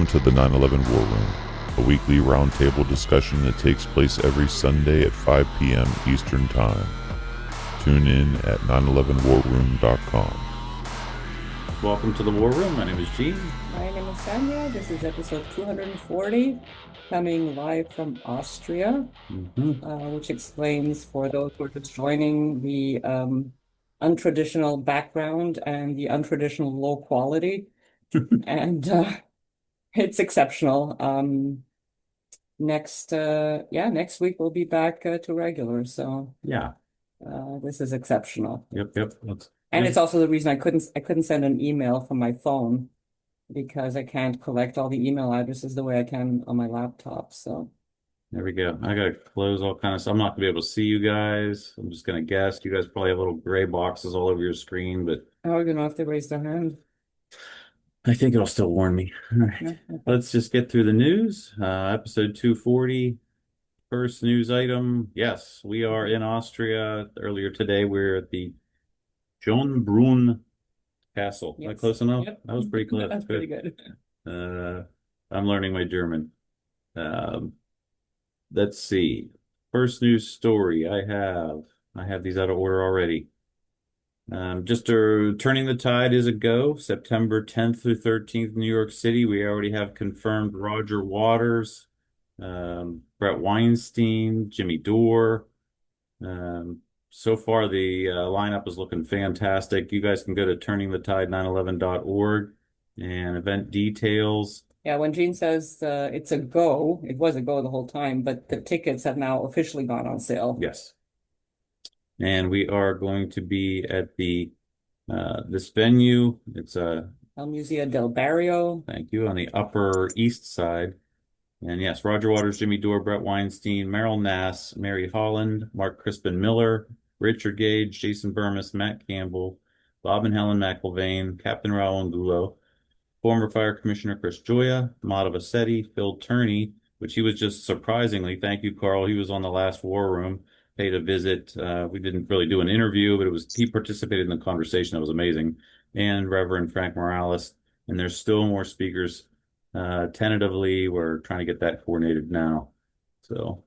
Welcome to the 9/11 War Room, a weekly roundtable discussion that takes place every Sunday at 5 p.m. Eastern Time. Tune in at 911warroom.com. Welcome to the War Room. My name is Gene. My name is Sandra. This is episode 240, coming live from Austria, which explains for those who are just joining the untraditional background and the untraditional low quality. And it's exceptional. Next week we'll be back to regular. So Yeah. this is exceptional. Yep. And it's also the reason I couldn't send an email from my phone because I can't collect all the email addresses the way I can on my laptop. So There we go. I gotta close all kind of stuff. I'm not gonna be able to see you guys. I'm just gonna guess. You guys probably have little gray boxes all over your screen, but how are we gonna have to raise their hand? I think it'll still warn me. All right. Yeah, okay. Let's just get through the news. Episode 240. First news item. Yes, we are in Austria. Earlier today, we're at the Schönbrunn Castle. Am I Yes. close enough? Yep. That was pretty close. That's pretty good. I'm learning my German. Let's see. First news story I have these out of order already. Turning the Tide is a go. September 10th through 13th, New York City. We already have confirmed Roger Waters, Brett Weinstein, Jimmy Dore. So far, the lineup is looking fantastic. You guys can go to turningthetide911.org and event details. Yeah, when Gene says it's a go, it was a go the whole time, but the tickets have now officially gone on sale. Yes. And we are going to be at the this venue. It's El Museo del Barrio. Thank you, on the Upper East Side. And yes, Roger Waters, Jimmy Dore, Brett Weinstein, Meryl Nass, Mary Holland, Mark Crispin Miller, Richard Gage, Jason Burmis, Matt Campbell, Bob and Helen McIlvaine, Captain Raul Angulo, former Fire Commissioner Chris Joya, Mata Vassetti, Phil Turney, which he was just surprisingly, thank you, Carl. He was on the last War Room, paid a visit. We didn't really do an interview, but he participated in the conversation. That was amazing. And Reverend Frank Morales. And there's still more speakers. Tentatively, we're trying to get that coordinated now. So,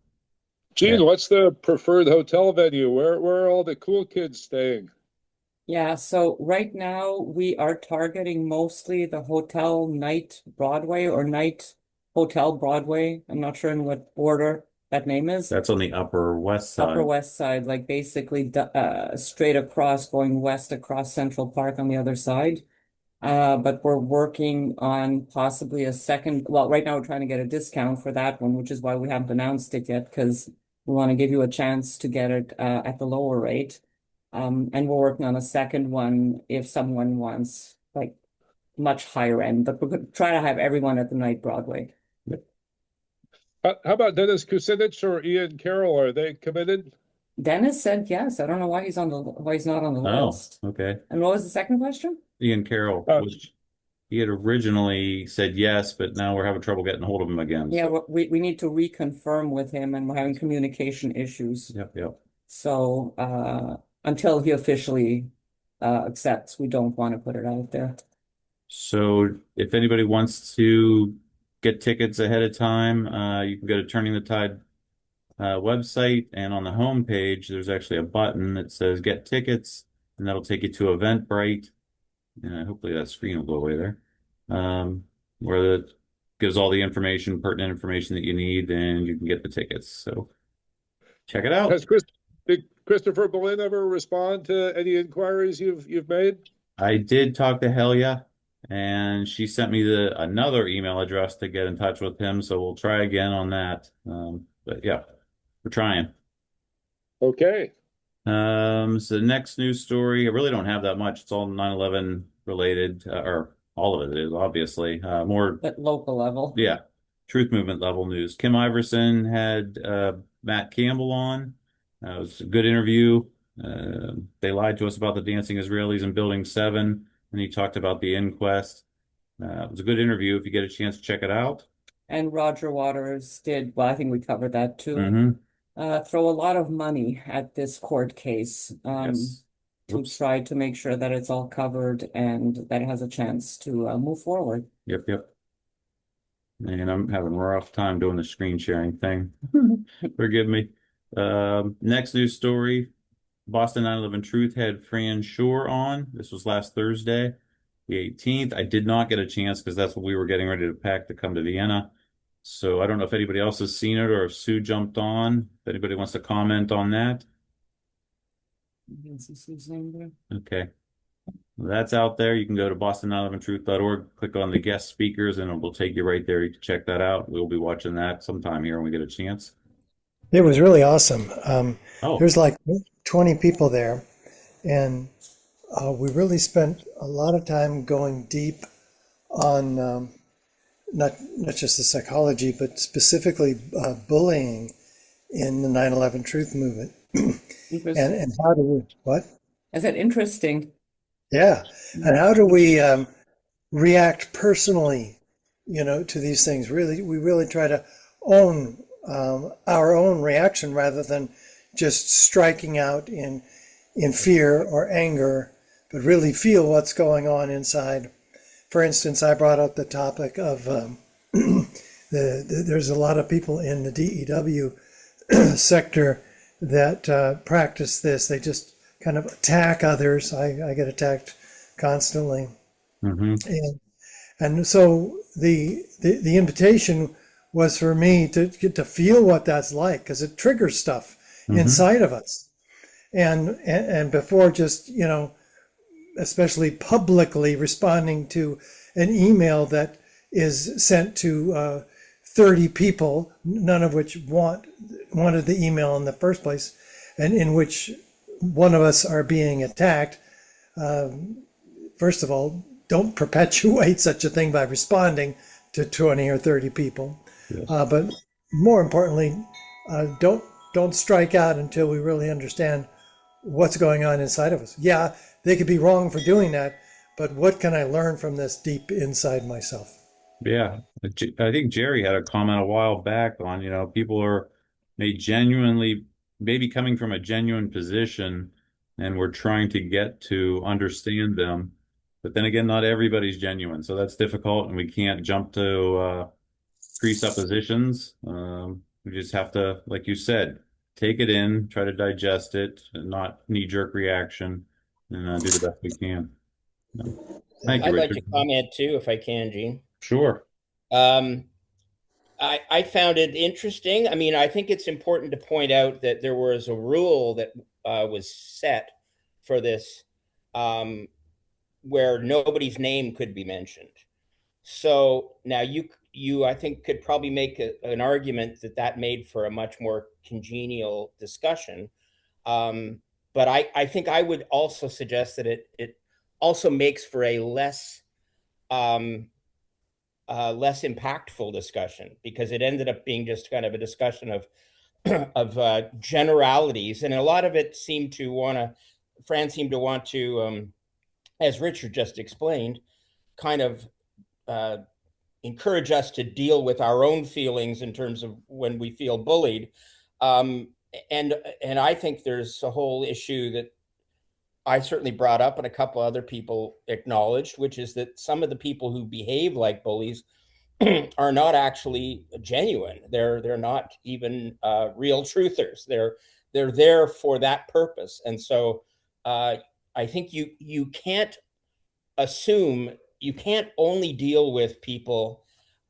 Gene, yeah. what's the preferred hotel venue? Where are all the cool kids staying? Yeah, so right now we are targeting mostly the Hotel Night Broadway or Night Hotel Broadway. I'm not sure in what order that name is. That's on the Upper West Side. Upper West Side, like basically straight across, going west across Central Park on the other side. But we're working on possibly a second. Well, right now we're trying to get a discount for that one, which is why we haven't announced it yet, because we want to give you a chance to get it at the lower rate. And we're working on a second one if someone wants like much higher end, but we're going to try to have everyone at the Night Broadway. How about Dennis Kucinich or Ian Carroll? Are they committed? Dennis said yes. I don't know why he's not on the list. Okay. And what was the second question? Ian Carroll, he had originally said yes, but now we're having trouble getting hold of him again. Yeah, we need to reconfirm with him, and we're having communication issues. Yep. So until he officially accepts, we don't want to put it out there. So if anybody wants to get tickets ahead of time, you can go to Turning the Tide website, and on the home page, there's actually a button that says Get Tickets, and that'll take you to Eventbrite. And hopefully that screen will go away there, where it gives all the information, pertinent information that you need, and you can get the tickets. So check it out. Did Christopher Boleyn ever respond to any inquiries you've made? I did talk to Helia, and she sent me another email address to get in touch with him. So we'll try again on that. But yeah, we're trying. Okay. So the next news story, I really don't have that much. It's all 9/11 related, or all of it is obviously more at local level. Yeah, truth movement level news. Kim Iverson had Matt Campbell on. It was a good interview. They lied to us about the dancing Israelis in Building 7, and he talked about the inquest. It was a good interview. If you get a chance to check it out. And Roger Waters did, well, I think we covered that too. Mm-hmm. Throw a lot of money at this court case Yes. to try to make sure that it's all covered and that it has a chance to move forward. Yep. And I'm having a rough time doing the screen sharing thing. Forgive me. Next news story. Boston 9/11 Truth had Fran Shore on. This was last Thursday, the 18th. I did not get a chance because that's what we were getting ready to pack to come to Vienna. So I don't know if anybody else has seen it or if Sue jumped on. If anybody wants to comment on that. Okay. That's out there. You can go to boston911truth.org, click on the guest speakers, and it will take you right there. You can check that out. We'll be watching that sometime here when we get a chance. It was really awesome. Oh, There's like 20 people there, and we really spent a lot of time going deep on not just the psychology, but specifically bullying in the 9/11 Truth movement, and how do we what? Is that interesting? Yeah, and how do we react personally, to these things? Really, we really try to own our own reaction rather than just striking out in fear or anger, but really feel what's going on inside. For instance, I brought up the topic of there's a lot of people in the DEW sector that practice this. They just kind of attack others. I get attacked constantly. hmm And so the invitation was for me to get to feel what that's like, because it triggers stuff inside of us. And before just, especially publicly responding to an email that is sent to 30 people, none of which wanted the email in the first place, and in which one of us are being attacked. First of all, don't perpetuate such a thing by responding to 20 or 30 people. Yes. But more importantly, don't strike out until we really understand what's going on inside of us. Yeah, they could be wrong for doing that, but what can I learn from this deep inside myself? Yeah. I think Jerry had a comment a while back on, people are genuinely, maybe coming from a genuine position, and we're trying to get to understand them. But then again, not everybody's genuine. So that's difficult, and we can't jump to presuppositions. We just have to, like you said, take it in, try to digest it, and not knee-jerk reaction, and do the best we can. Thank you, I'd like Richard. to comment too, if I can, Gene. Sure. Um, I found it interesting. I mean, I think it's important to point out that there was a rule that was set for this, where nobody's name could be mentioned. So now you I think could probably make an argument that that made for a much more congenial discussion. But I think I would also suggest that it also makes for a um, less impactful discussion, because it ended up being just kind of a discussion of generalities, and a lot of it Fran seemed to want to, as Richard just explained, kind of uh, encourage us to deal with our own feelings in terms of when we feel bullied. Um, and I think there's a whole issue that I certainly brought up and a couple other people acknowledged, which is that some of the people who behave like bullies are not actually genuine. They're not even real truthers. They're there for that purpose, and so I think you can't assume, you can't only deal with people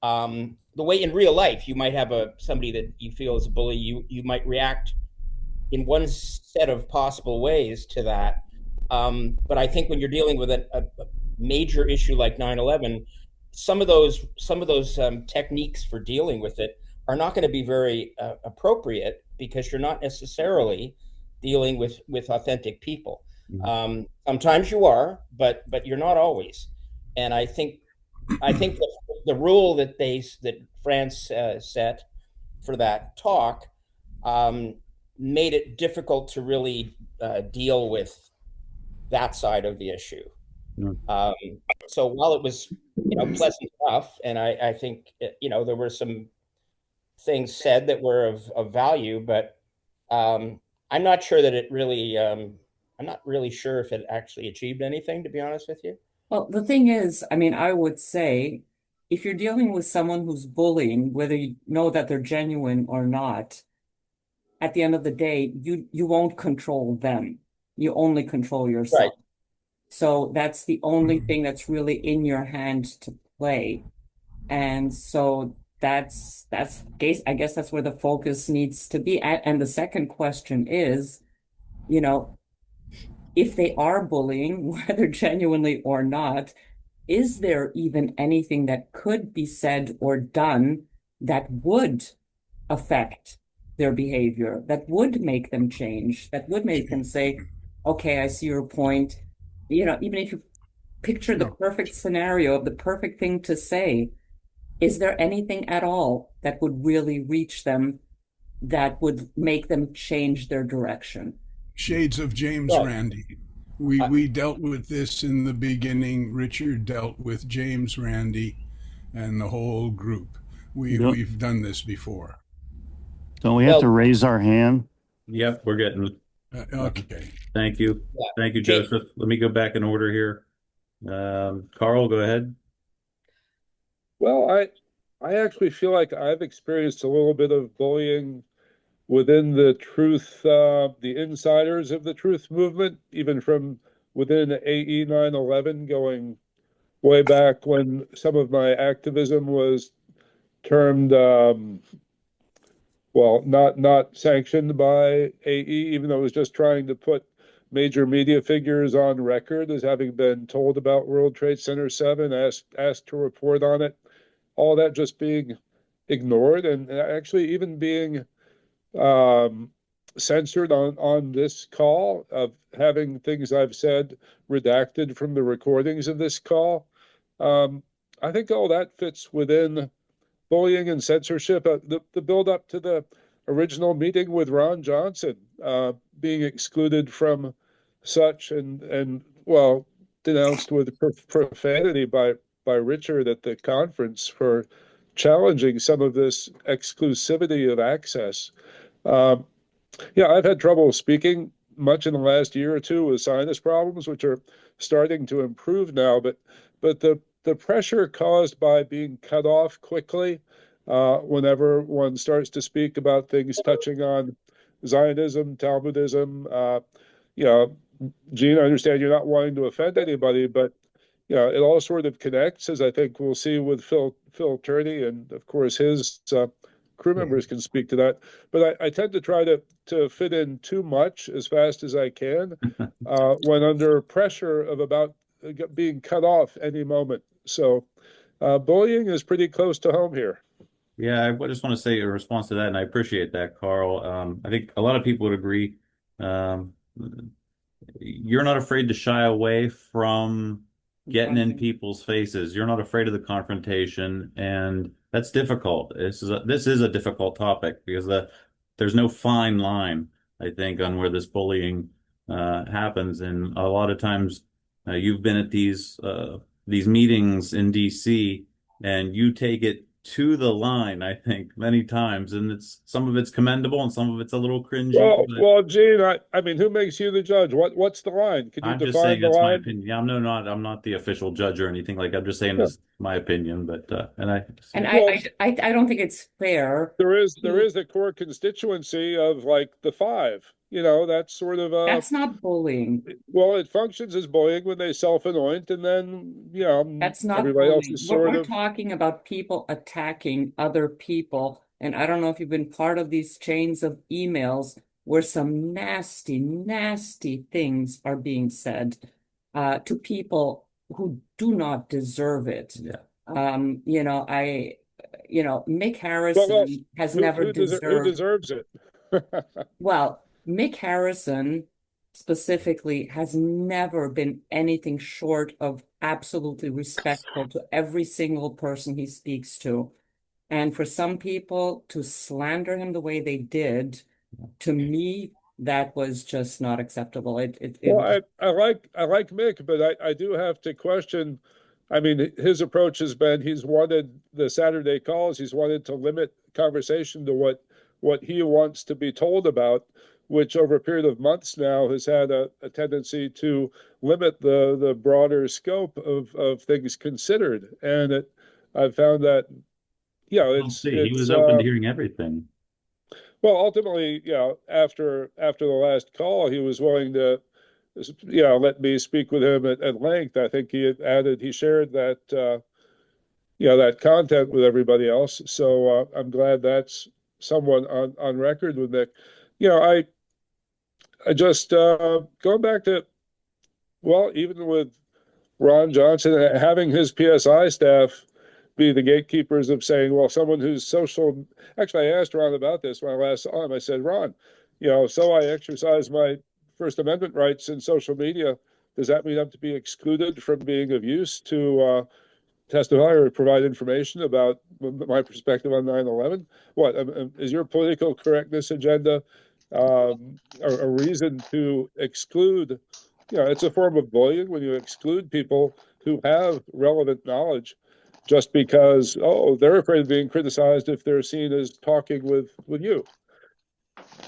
the way in real life you might have somebody that you feel is a bully. You might react in one set of possible ways to that. But I think when you're dealing with a major issue like 9/11, some of those techniques for dealing with it are not going to be very appropriate, because you're not necessarily dealing with authentic people. Sometimes you are, but you're not always. And I think the rule that France set for that talk um, made it difficult to really deal with that side of the issue. Mm. Um, so while it was, pleasant enough, and I think, there were some things said that were of value, but I'm not sure that it really, I'm not really sure if it actually achieved anything, to be honest with you. Well, the thing is, I mean, I would say if you're dealing with someone who's bullying, whether you know that they're genuine or not, at the end of the day, you won't control them. You only control yourself. Right. So that's the only thing that's really in your hand to play. And so I guess that's where the focus needs to be at. And the second question is, you know, if they are bullying, whether genuinely or not, is there even anything that could be said or done that would affect their behavior, that would make them change, that would make them say, okay, I see your point. Even if you picture the perfect scenario of the perfect thing to say, is there anything at all that would really reach them that would make them change their direction? Shades of James Right. Randi. We dealt with this in the beginning. Richard dealt with James Randi and the whole group. We've done this before. Don't we have Well- to raise our hand? Yep, we're getting. Okay. Thank you. Yeah. Thank you, Joseph. Let me go back in order here. Carl, go ahead. Well, I actually feel like I've experienced a little bit of bullying within the truth, the insiders of the truth movement, even from within AE 9/11, going way back when some of my activism was termed, well, not sanctioned by AE, even though it was just trying to put major media figures on record as having been told about World Trade Center 7, asked to report on it. All that just being ignored and actually even being censored on this call, of having things I've said redacted from the recordings of this call. I think all that fits within bullying and censorship. The build up to the original meeting with Ron Johnson, being excluded from such and well, denounced with profanity by Richard at the conference for challenging some of this exclusivity of access. Yeah, I've had trouble speaking much in the last year or two with sinus problems, which are starting to improve now. But the pressure caused by being cut off quickly, whenever one starts to speak about things touching on Zionism, Talmudism, you know, Gene, I understand you're not wanting to offend anybody, but it all sort of connects, as I think we'll see with Phil Turney, and of course his crew members can speak to that. But I tend to try to fit in too much as fast as I can when under pressure of about being cut off any moment. So bullying is pretty close to home here. Yeah, I just want to say in response to that, and I appreciate that, Carl. I think a lot of people would agree. You're not afraid to shy away from getting in people's faces. You're not afraid of the confrontation, and that's difficult. This is a difficult topic because there's no fine line, I think, on where this bullying happens. And a lot of times, you've been at these meetings in DC, and you take it to the line, I think, many times, and some of it's commendable and some of it's a little cringy. Well, Gene, I mean, who makes you the judge? What's the line? Can you I'm just define saying the that's my line? opinion. Yeah, I'm not the official judge or anything like that. I'm just saying this is my opinion, but I don't think it's fair. There is a core constituency of like the five. That's sort of That's not bullying. well, it functions as bullying when they self-anoint, and then That's not everybody else bullying. is We're, sort we're of talking about people attacking other people. And I don't know if you've been part of these chains of emails where some nasty, nasty things are being said to people who do not deserve it. yeah. Mick well, Harrison has never who deserved. deserves it. Well, Mick Harrison specifically has never been anything short of absolutely respectful to every single person he speaks to. And for some people to slander him the way they did, to me, that was just not acceptable. Well, I like Mick, but I do have to question. I mean, his approach has been he's wanted the Saturday calls. He's wanted to limit conversation to what he wants to be told about, which over a period of months now has had a tendency to limit the broader scope of things considered. And I've found that, We'll see. He was open to hearing everything. well, ultimately, after the last call, he was willing to, let me speak with him at length. I think he shared that, that content with everybody else. So I'm glad that's somewhat on record with Nick. I just going back to, well, even with Ron Johnson having his PSI staff be the gatekeepers of saying, well, someone who's social. Actually, I asked Ron about this when I last saw him. I said, Ron, so I exercise my First Amendment rights in social media. Does that mean I'm to be excluded from being of use to testify or provide information about my perspective on 9/11? What is your political correctness agenda a reason to exclude? It's a form of bullying when you exclude people who have relevant knowledge just because, they're afraid of being criticized if they're seen as talking with you.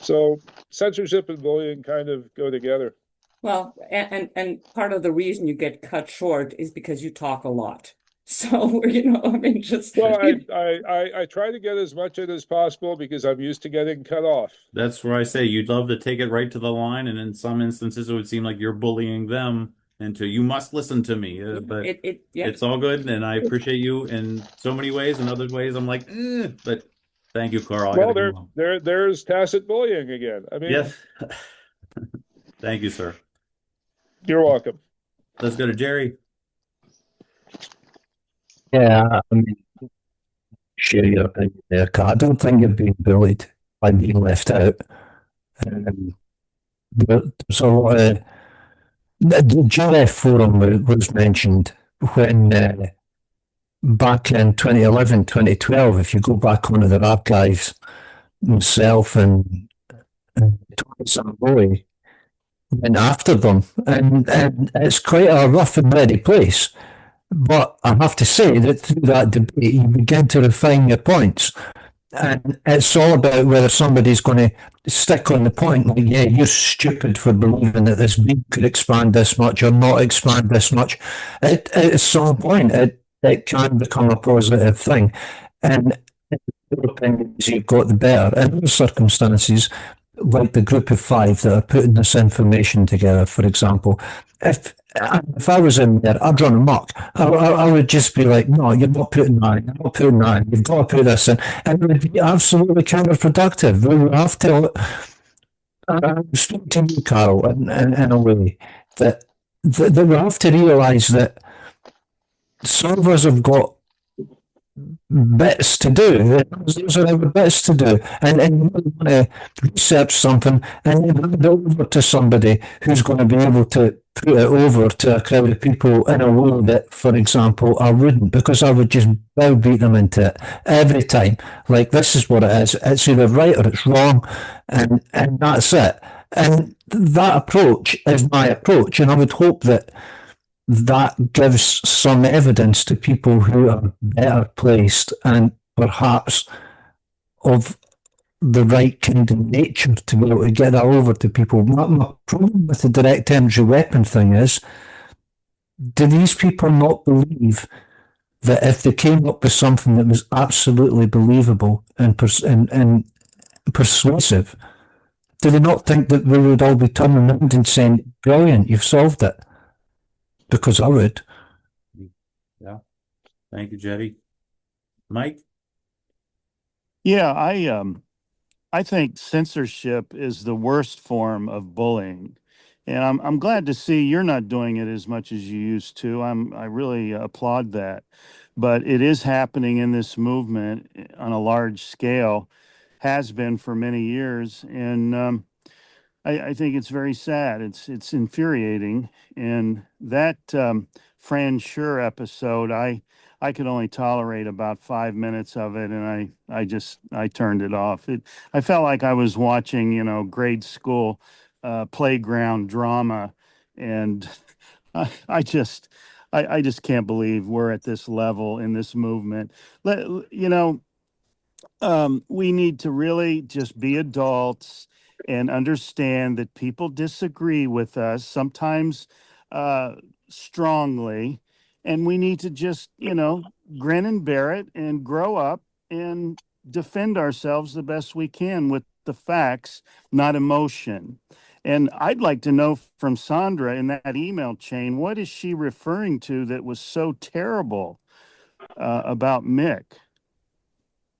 So censorship and bullying kind of go together. Well, and part of the reason you get cut short is because you talk a lot. So, I mean, just Well, I try to get as much in as possible because I'm used to getting cut off. That's where I say you'd love to take it right to the line, and in some instances, it would seem like you're bullying them into you must listen to me. But yeah. it's all good, and I appreciate you in so many ways. In other ways, I'm like, but thank you, Carl. I Well, gotta go. there's tacit bullying again. I mean, Yes. Thank you, sir. you're welcome. Let's go to Jerry. Yeah, I mean, share your opinion there, Kat. I don't think you're being bullied by being left out. There's a lot of the GLF forum was mentioned when back in 2011, 2012, if you go back onto their archives, myself and Thomas Boy went after them, and it's quite a rough and ready place. But I have to say that through that debate, you begin to refine your points. And it's all about whether somebody's going to stick on the point, like, yeah, you're stupid for believing that this beam could expand this much or not expand this much. At some point, it can become a positive thing. And the opinions you've got, the better. In other circumstances, like the group of five that are putting this information together, for example, if I was in there, I'd run amok. I would just be like, no, you're not putting that in, you're not putting that in, you've got to put this in. And it would be absolutely counterproductive. We would have to, I'm speaking to you, Carol, in a way, that we have to realise that some of us have got bits to do. Those are our bits to do. And you want to research something and you hand it over to somebody who's going to be able to put it over to a crowd of people in a way that, for example, I wouldn't, because I would just browbeat them into it every time. Like, this is what it is. It's either right or it's wrong, and that's it. And that approach is my approach, and I would hope that gives some evidence to people who are better placed and perhaps of the right kind of nature to be able to get that over to people. My problem with the direct energy weapon thing is, do these people not believe that if they came up with something that was absolutely believable and persuasive, do they not think that we would all be turning around and saying, brilliant, you've solved it? Because I would. Yeah. Thank you, Jetty. Mike? Yeah, I think censorship is the worst form of bullying. And I'm glad to see you're not doing it as much as you used to. I really applaud that. But it is happening in this movement on a large scale, has been for many years. And I think it's very sad. It's infuriating. And that Fran Sure episode, I could only tolerate about 5 minutes of it, and I turned it off. I felt like I was watching, grade school playground drama, and I just I just can't believe we're at this level in this movement. We need to really just be adults and understand that people disagree with us sometimes strongly, and we need to just grin and bear it and grow up and defend ourselves the best we can with the facts, not emotion. And I'd like to know from Sandra in that email chain, what is she referring to that was so terrible about Mick?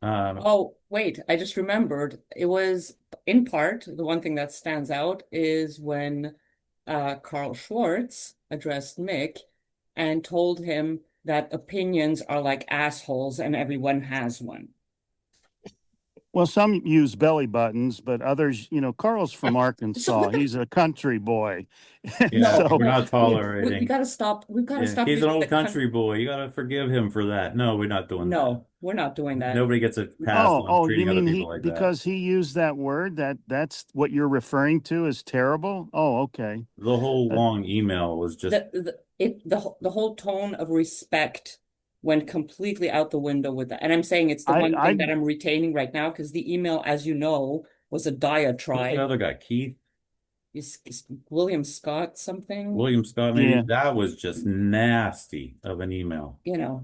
Oh, wait, I just remembered. It was in part, the one thing that stands out is when Carl Schwartz addressed Mick and told him that opinions are like assholes and everyone has one. Well, some use belly buttons, but others, Carl's from Arkansas. He's a country boy. Yeah, So we're not we tolerating. gotta stop. We've got to Yeah, stop he's an using old country boy. You got to forgive him for that. No, we're not doing that. No, we're not doing that. Nobody gets a pass on you treating other mean people like that. because he used that word, that's what you're referring to as terrible? Oh, okay. The whole long email was just The whole tone of respect went completely out the window with that. And I'm saying it's the one thing that I'm retaining right now because the email, as you know, was a what's diatribe. the other guy, Keith? Is William Scott something? William Scott, maybe. Yeah. That was just nasty of an email. Yeah,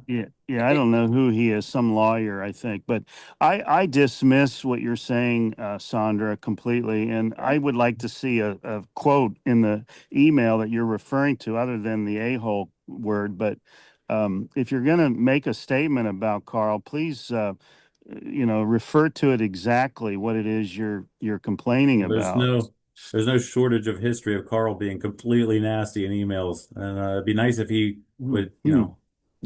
I don't know who he is, some lawyer, I think. But I dismiss what you're saying, Sandra, completely. And I would like to see a quote in the email that you're referring to, other than the a-hole word. But if you're going to make a statement about Carl, please, refer to it exactly what it is you're complaining about. There's no shortage of history of Carl being completely nasty in emails. And it'd be nice if he would,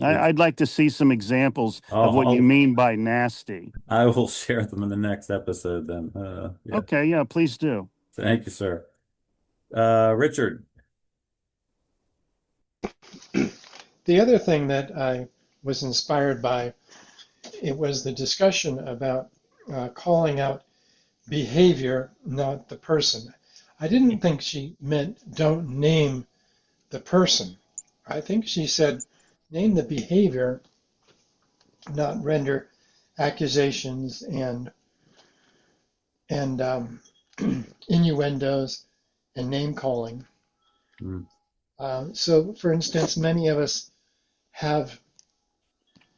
I'd like to see some examples of what you mean by nasty. I will share them in the next episode then. Yeah. Okay, yeah, please do. Thank you, sir. Richard. The other thing that I was inspired by, it was the discussion about calling out behavior, not the person. I didn't think she meant don't name the person. I think she said name the behavior, not render accusations and innuendos and name calling. So, for instance, many of us have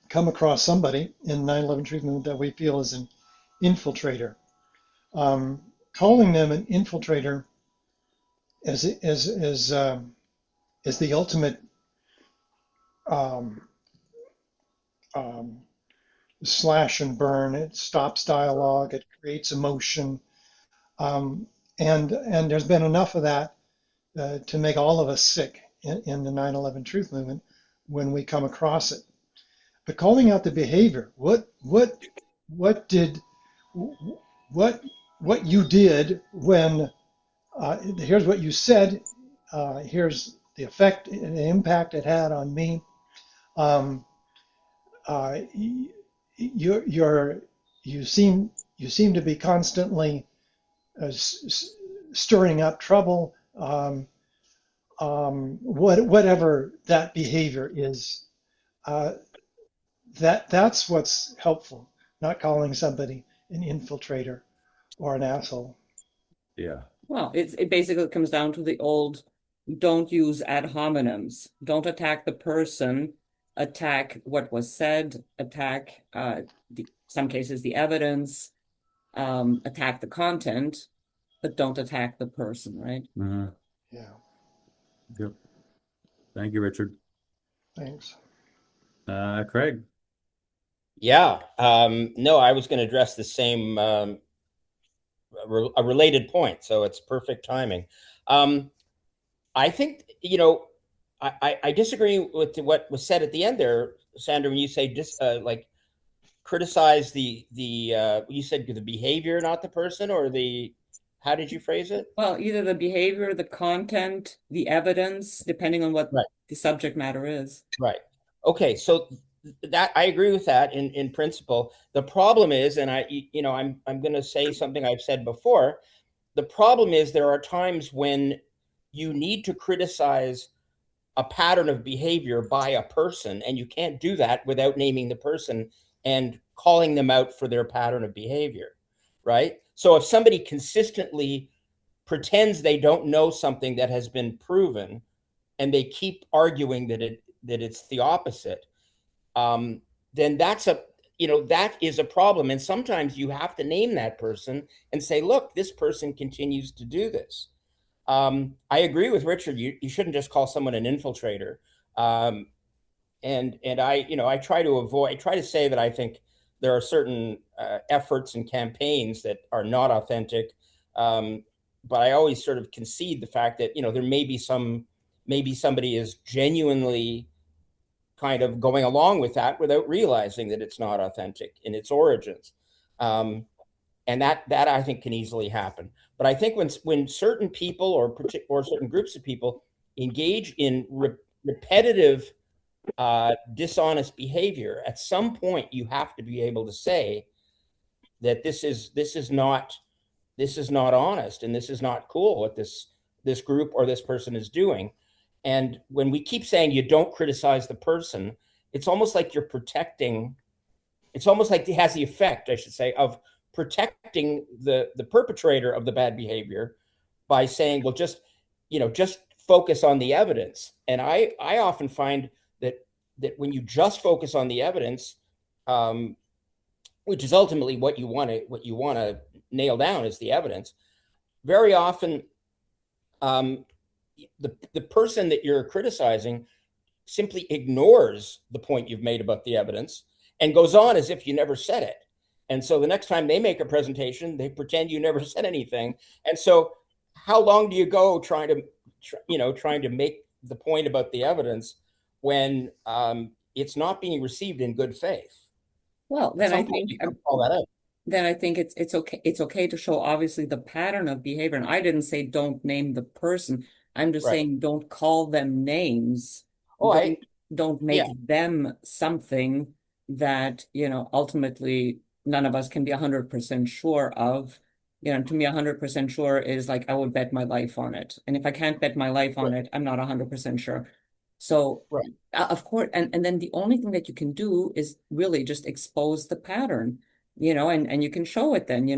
come across somebody in 9/11 Truth Movement that we feel is an infiltrator. Calling them an infiltrator is the ultimate slash and burn. It stops dialogue. It creates emotion, and there's been enough of that to make all of us sick in the 9/11 Truth Movement when we come across it. But calling out the behavior, what you did when here's what you said, here's the effect and the impact it had on me. You seem to be constantly stirring up trouble. Whatever that behavior is, that's what's helpful. Not calling somebody an infiltrator or an asshole. Yeah. Well, it basically comes down to the old, don't use ad hominems. Don't attack the person, attack what was said, attack some cases the evidence, attack the content, but don't attack the person, right? Mm-hmm. Yeah. Yep. Thank you, Richard. Thanks. Craig. Yeah. No, I was going to address the same a related point, so it's perfect timing. I think, I disagree with what was said at the end there, Sandra, when you say just criticize you said the behavior, not the person, or how did you phrase it? Well, either the behavior, the content, the evidence, depending on what the subject matter is. Right. Okay. So that I agree with that in principle. The problem is, and I'm going to say something I've said before. The problem is there are times when you need to criticize a pattern of behavior by a person, and you can't do that without naming the person and calling them out for their pattern of behavior, right? So if somebody consistently pretends they don't know something that has been proven, and they keep arguing that it's the opposite, then that is a problem. And sometimes you have to name that person and say, look, this person continues to do this. I agree with Richard. You shouldn't just call someone an infiltrator. And I try to say that I think there are certain efforts and campaigns that are not authentic. But I always sort of concede the fact that, there maybe somebody is genuinely kind of going along with that without realizing that it's not authentic in its origins. And that I think can easily happen. But I think when certain people or certain groups of people engage in repetitive dishonest behavior, at some point you have to be able to say that this is not honest, and this is not cool what this group or this person is doing. And when we keep saying you don't criticize the person, it's almost like you're protecting. It's almost like it has the effect, I should say, of protecting the perpetrator of the bad behavior by saying, well, just focus on the evidence. And I often find that when you just focus on the evidence, which is ultimately what you want to nail down is the evidence, very often the person that you're criticizing simply ignores the point you've made about the evidence and goes on as if you never said it. And so the next time they make a presentation, they pretend you never said anything. And so how long do you go trying to make the point about the evidence when it's not being received in good faith? Well, then I think call that out. Then I think it's okay. It's okay to show obviously the pattern of behavior. And I didn't say don't name the person. I'm just saying don't call them names. Oh, don't make them something that, ultimately none of us can be 100% sure of. To me, 100% sure is like I would bet my life on it. And if I can't bet my life on it, I'm not 100% sure. So, of course, and then the only thing that you can do is really just expose the pattern, and you can show it then,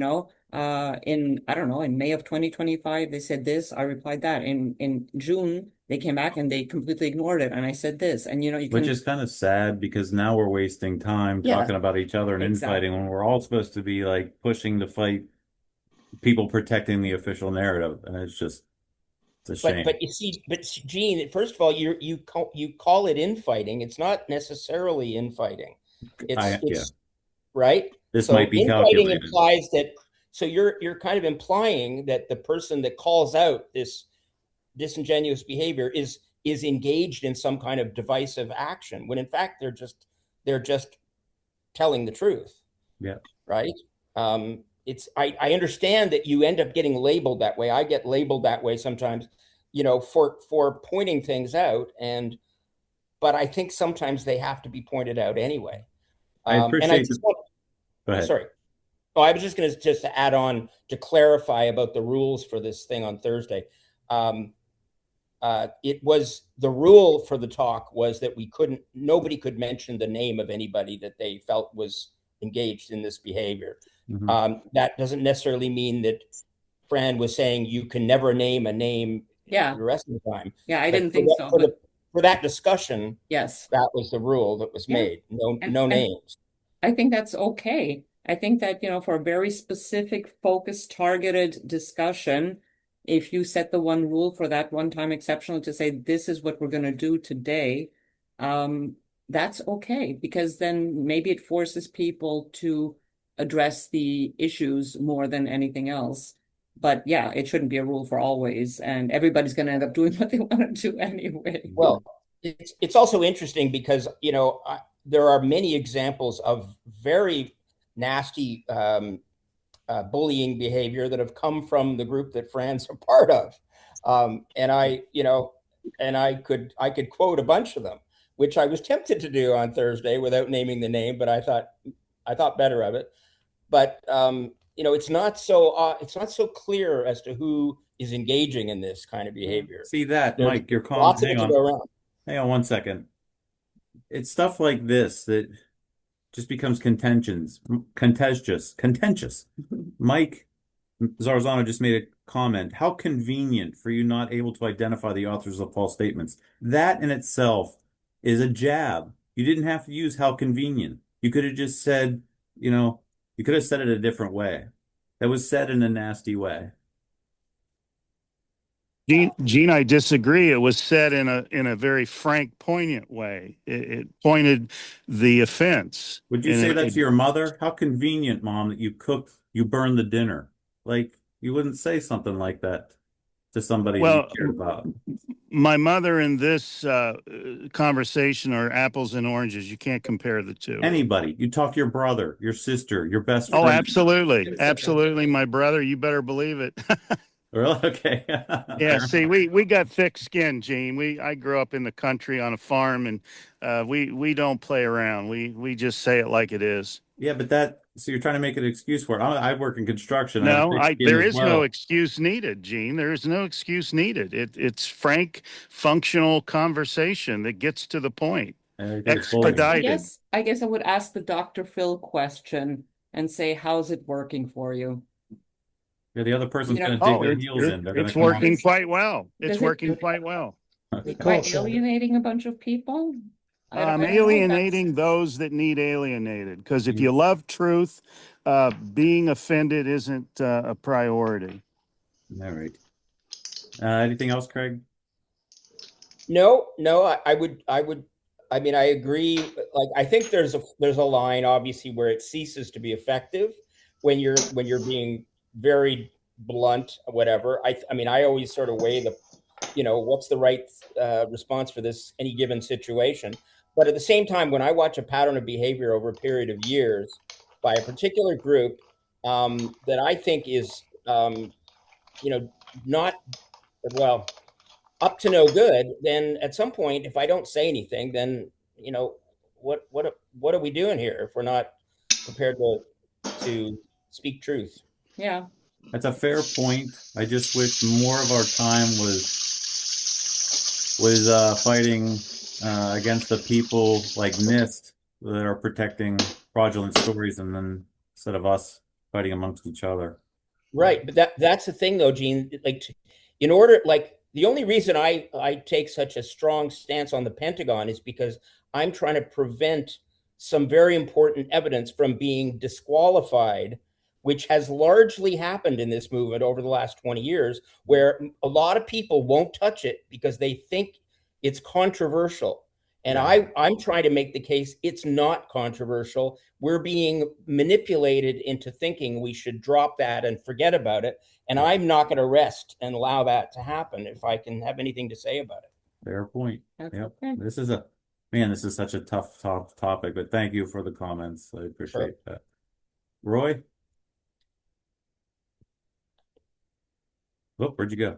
I don't know, in May of 2025, they said this, I replied that. In June, they came back and they completely ignored it. And I said this, and Which is kind of sad because now we're wasting time talking about each other and infighting when we're all supposed to be like pushing to fight people protecting the official narrative. And it's a shame. But you see, Gene, first of all, you call it infighting. It's not necessarily infighting. It's right. This might be infighting calculated. Implies that. So you're kind of implying that the person that calls out this disingenuous behavior is engaged in some kind of divisive action, when in fact they're just telling the truth. Yeah. Right. I understand that you end up getting labeled that way. I get labeled that way sometimes, for pointing things out, but I think sometimes they have to be pointed out anyway. I appreciate Go ahead. Sorry. Oh, I was just going to add on to clarify about the rules for this thing on Thursday. It was the rule for the talk was that nobody could mention the name of anybody that they felt was engaged in this behavior. Mm-hmm. That doesn't necessarily mean that Fran was saying you can never name a name the rest of the time. Yeah, I didn't think so. For that discussion, yes, that was the rule that was made. No names. I think that's okay. I think that, for a very specific, focused, targeted discussion, if you set the one rule for that one-time exceptional to say, this is what we're going to do today, that's okay, because then maybe it forces people to address the issues more than anything else. But yeah, it shouldn't be a rule for always, and everybody's going to end up doing what they want to do anyway. Well, it's also interesting because, there are many examples of very nasty bullying behavior that have come from the group that Fran's a part of. And I could quote a bunch of them, which I was tempted to do on Thursday without naming the name, but I thought better of it. But it's not so clear as to who is engaging in this kind of behavior. See that, Mike, you're calm. Hang on 1 second. It's stuff like this that just becomes contentious. Mike Zarzano just made a comment. How convenient for you not able to identify the authors of false statements. That in itself is a jab. You didn't have to use how convenient. You could have just said, you could have said it a different way. That was said in a nasty way. Gene, I disagree. It was said in a very frank, poignant way. It pointed the offense. Would you say that to your mother? How convenient, Mom, that you burned the dinner. Like, you wouldn't say something like that to somebody you cared about. My mother and this conversation are apples and oranges. You can't compare the two. Anybody. You talk to your brother, your sister, your best friend. Oh, absolutely. Absolutely. My brother, you better believe it. Really? Okay. Yeah, see, we got thick skin, Gene. I grew up in the country on a farm, and we don't play around. We just say it like it is. Yeah, but so you're trying to make an excuse for it. I work in construction. No, there is no well. excuse needed, Gene. There is no excuse needed. It's frank, functional conversation that gets to the point. Expedited. I guess I would ask the Dr. Phil question and say, how's it working for you? Yeah, the other person's going to dig their heels in. It's working quite well. It's working quite well. Am I alienating a bunch of people? Alienating those that need alienated. Because if you love truth, being offended isn't a priority. All right. Anything else, Craig? No, I would. I mean, I agree. Like, I think there's a line, obviously, where it ceases to be effective when you're being very blunt, whatever. I mean, I always sort of weigh what's the right response for any given situation. But at the same time, when I watch a pattern of behavior over a period of years by a particular group that I think is, not, well, up to no good, then at some point, if I don't say anything, then, what are we doing here if we're not prepared to speak truth? Yeah. That's a fair point. I just wish more of our time was fighting against the people like NIST that are protecting fraudulent stories, and then instead of us fighting amongst each other. Right, but that's the thing, though, Gene. Like, the only reason I take such a strong stance on the Pentagon is because I'm trying to prevent some very important evidence from being disqualified, which has largely happened in this movement over the last 20 years, where a lot of people won't touch it because they think it's controversial. And I'm trying to make the case it's not controversial. We're being manipulated into thinking we should drop that and forget about it. And I'm not going to rest and allow that to happen if I can have anything to say about it. Fair point. That's Yep. okay. This is such a tough topic, but thank you for the comments. I appreciate that. Roy? Oh, where'd you go?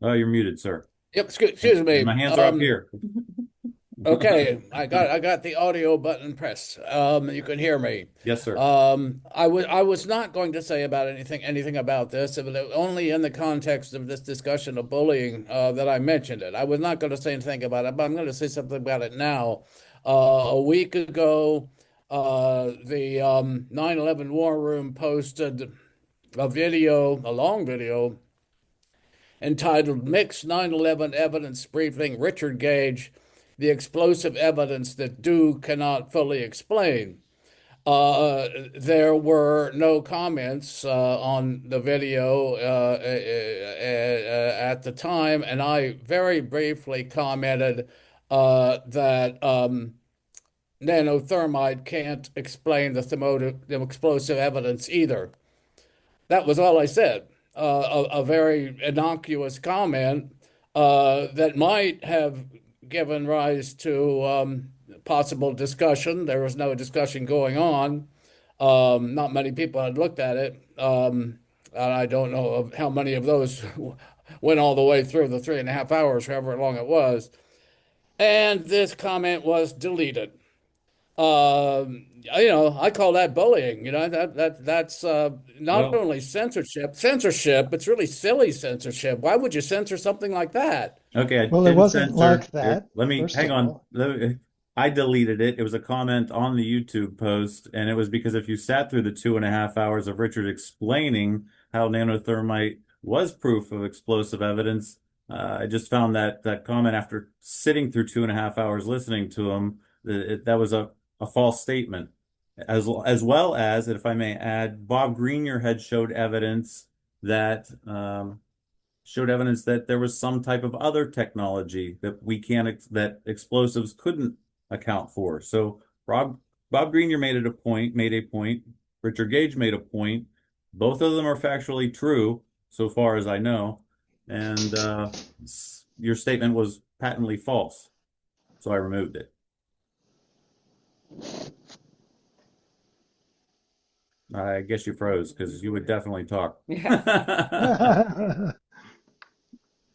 Oh, you're muted, sir. Yep, excuse me. My hands are up here. Okay, I got the audio button pressed. You can hear me. Yes, sir. I was not going to say about anything about this, but only in the context of this discussion of bullying that I mentioned it. I was not going to say anything about it, but I'm going to say something about it now. A week ago, the 9/11 War Room posted a long video entitled "Mixed 9/11 Evidence Briefing, Richard Gage, the Explosive Evidence That Cannot Fully Explain." There were no comments on the video at the time, and I very briefly commented that nanothermite can't explain the explosive evidence either. That was all I said. A very innocuous comment that might have given rise to possible discussion. There was no discussion going on. Not many people had looked at it. And I don't know of how many of those went all the way through the 3.5 hours, however long it was. And this comment was deleted. I call that bullying. That's not only censorship. It's really silly censorship. Why would you censor something like that? Okay. Well, it wasn't like that. Let me hang on. I deleted it. It was a comment on the YouTube post, and it was because if you sat through the 2.5 hours of Richard explaining how nanothermite was proof of explosive evidence, I just found that comment after sitting through 2.5 hours listening to him, that was a a false statement. As well as, if I may add, Bob Greenyer had showed evidence that there was some type of other technology that that explosives couldn't account for. So Bob Greenyer made a point. Richard Gage made a point. Both of them are factually true, so far as I know. And your statement was patently false. So I removed it. I guess you froze because you would definitely talk. Yeah.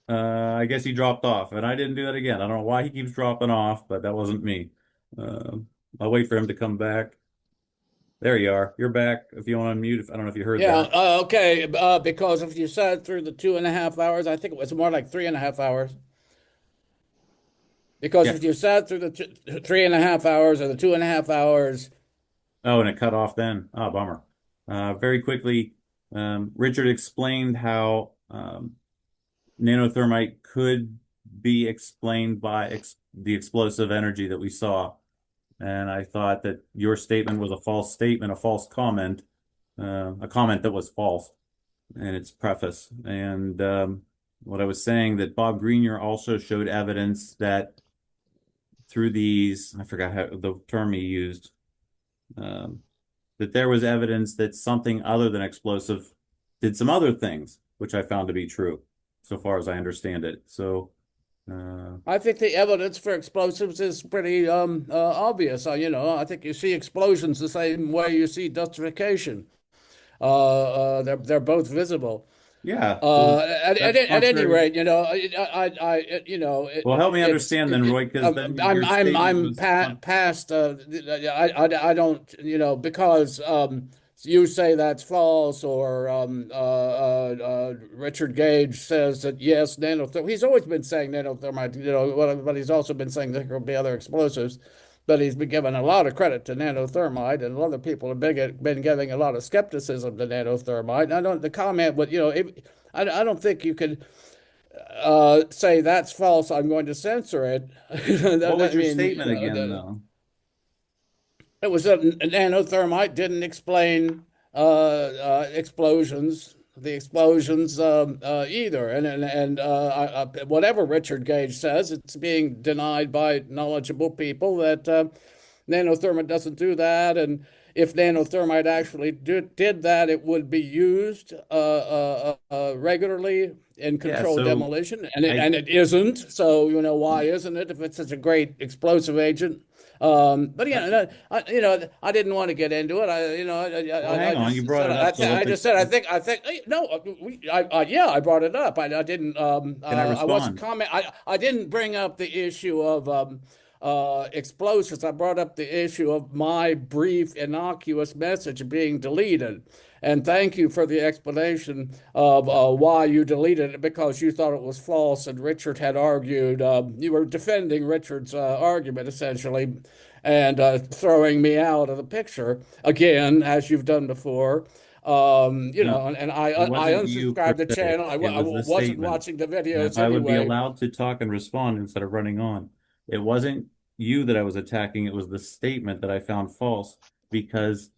I guess he dropped off, and I didn't do that again. I don't know why he keeps dropping off, but that wasn't me. I'll wait for him to come back. There you are. You're back. If you want to unmute, I don't know if you heard Yeah, that. okay, because if you sat through the 2.5 hours, I think it was more like 3.5 hours. Because Yeah. if you sat through the 3.5 hours or the 2.5 hours, Oh, and it cut off then. Oh, bummer. Very quickly, Richard explained how nanothermite could be explained by the explosive energy that we saw. And I thought that your statement was a false statement, a false comment, a comment that was false in its preface. And what I was saying that Bob Greenyer also showed evidence that through these, I forgot how the term he used, that there was evidence that something other than explosive did some other things, which I found to be true, so far as I understand it. So I think the evidence for explosives is pretty obvious. I think you see explosions the same way you see dustification. They're both visible. yeah, so that's At any contrary. rate, Well, help me understand then, Roy, because then your statement I'm was past. I don't, because you say that's false, or Richard Gage says that yes, nanothermite. He's always been saying nanothermite, but he's also been saying there could be other explosives. But he's been giving a lot of credit to nanothermite, and other people have been giving a lot of skepticism to nanothermite. The comment, but I don't think you could say that's false. I'm going to censor it. what was your statement again, though? It was that nanothermite didn't explain explosions, the explosions either, and whatever Richard Gage says, it's being denied by knowledgeable people that nanothermite doesn't do that, and if nanothermite actually did that, it would be used regularly in controlled demolition, and it isn't. So why isn't it if it's such a great explosive agent? But I didn't want to get into it. Hang on, you brought it up. I just said I think no. I brought it up. I didn't. Can I respond? I wasn't comment. I didn't bring up the issue of explosives. I brought up the issue of my brief innocuous message being deleted. And thank you for the explanation of why you deleted it, because you thought it was false, and Richard had argued. You were defending Richard's argument, essentially, and throwing me out of the picture again, as you've done before. And I unsubscribed the channel. I wasn't watching the videos if I would be anyway. allowed to talk and respond instead of running on. It wasn't you that I was attacking, it was the statement that I found false, because